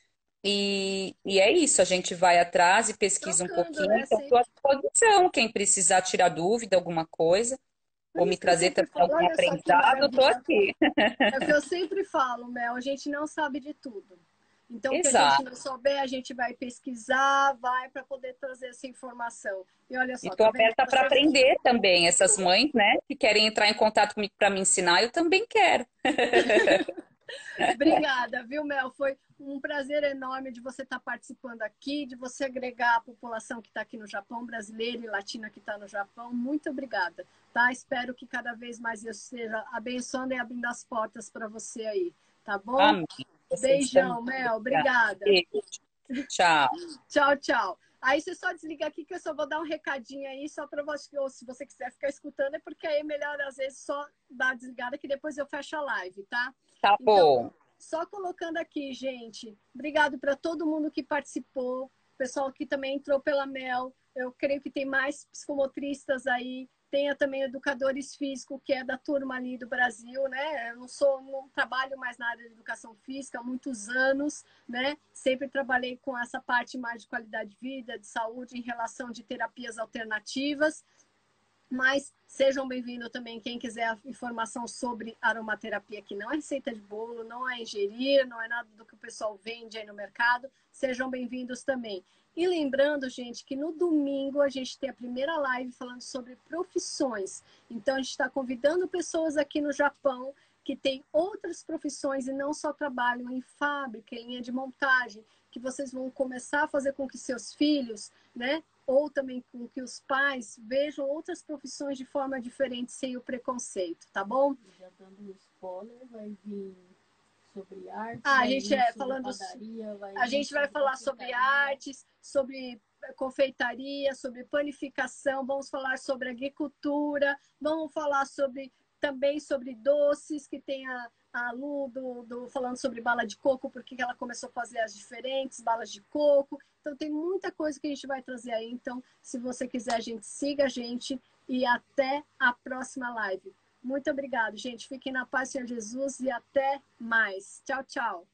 E é isso, a gente vai atrás e pesquisa um Trocando, pouquinho. né? Então, estou à disposição. Quem precisar tirar dúvida, alguma coisa, Por ou me isso que eu trazer sempre também falo, algum olha só que aprendizado, estou maravilha. aqui. É o que eu sempre falo, Mel, a gente não sabe de tudo. Então, o que a gente Exato. não souber, a gente vai pesquisar, vai para poder trazer essa informação. E olha E só, estou tá vendo que aberta para vocês. aprender também. Essas mães, né, que querem entrar em contato comigo para me ensinar, eu também quero. Obrigada, viu, Mel? Foi um prazer enorme de você estar participando aqui, de você agregar a população que está aqui no Japão, brasileira e latina que está no Japão. Muito obrigada, tá? Espero que cada vez mais eu esteja abençoando e abrindo as portas para você aí, tá bom? Amém. Vocês também. Beijão, Mel. Obrigada. Obrigada. Beijo. Tchau. Tchau, tchau. Aí você só desliga aqui que eu só vou dar um recadinho aí, só para você, ou se você quiser ficar escutando, é porque aí é melhor às vezes só dar a desligada que depois eu fecho a live, tá? Tá Então, bom. só colocando aqui, gente. Obrigado para todo mundo que participou, o pessoal que também entrou pela Mel. Eu creio que tem mais psicomotristas aí. Tenha também educadores físicos, que é da turma ali do Brasil, né? Eu não trabalho mais na área de educação física há muitos anos, né? Sempre trabalhei com essa parte mais de qualidade de vida, de saúde, em relação de terapias alternativas. Mas sejam bem-vindos também quem quiser informação sobre aromaterapia, que não é receita de bolo, não é ingerir, não é nada do que o pessoal vende aí no mercado. Sejam bem-vindos também. E lembrando, gente, que no domingo a gente tem a primeira live falando sobre profissões. Então a gente está convidando pessoas aqui no Japão que têm outras profissões e não só trabalham em fábrica, em linha de montagem, que vocês vão começar a fazer com que seus filhos, né, ou também com que os pais vejam outras profissões de forma diferente, sem o preconceito, tá bom? Já dando um spoiler, vai vir sobre arte, a vai gente vir sobre falando, padaria, vai a vir gente vai sobre falar sobre confeitaria. artes, sobre confeitaria, sobre panificação, vamos falar sobre agricultura, vamos falar sobre também sobre doces, que tem a Lu falando sobre bala de coco, porque ela começou a fazer as diferentes balas de coco. Então tem muita coisa que a gente vai trazer aí. Então, se você quiser, gente, siga a gente e até a próxima live. Muito obrigada, gente. Fiquem na paz, Senhor Jesus, e até mais. Tchau, tchau.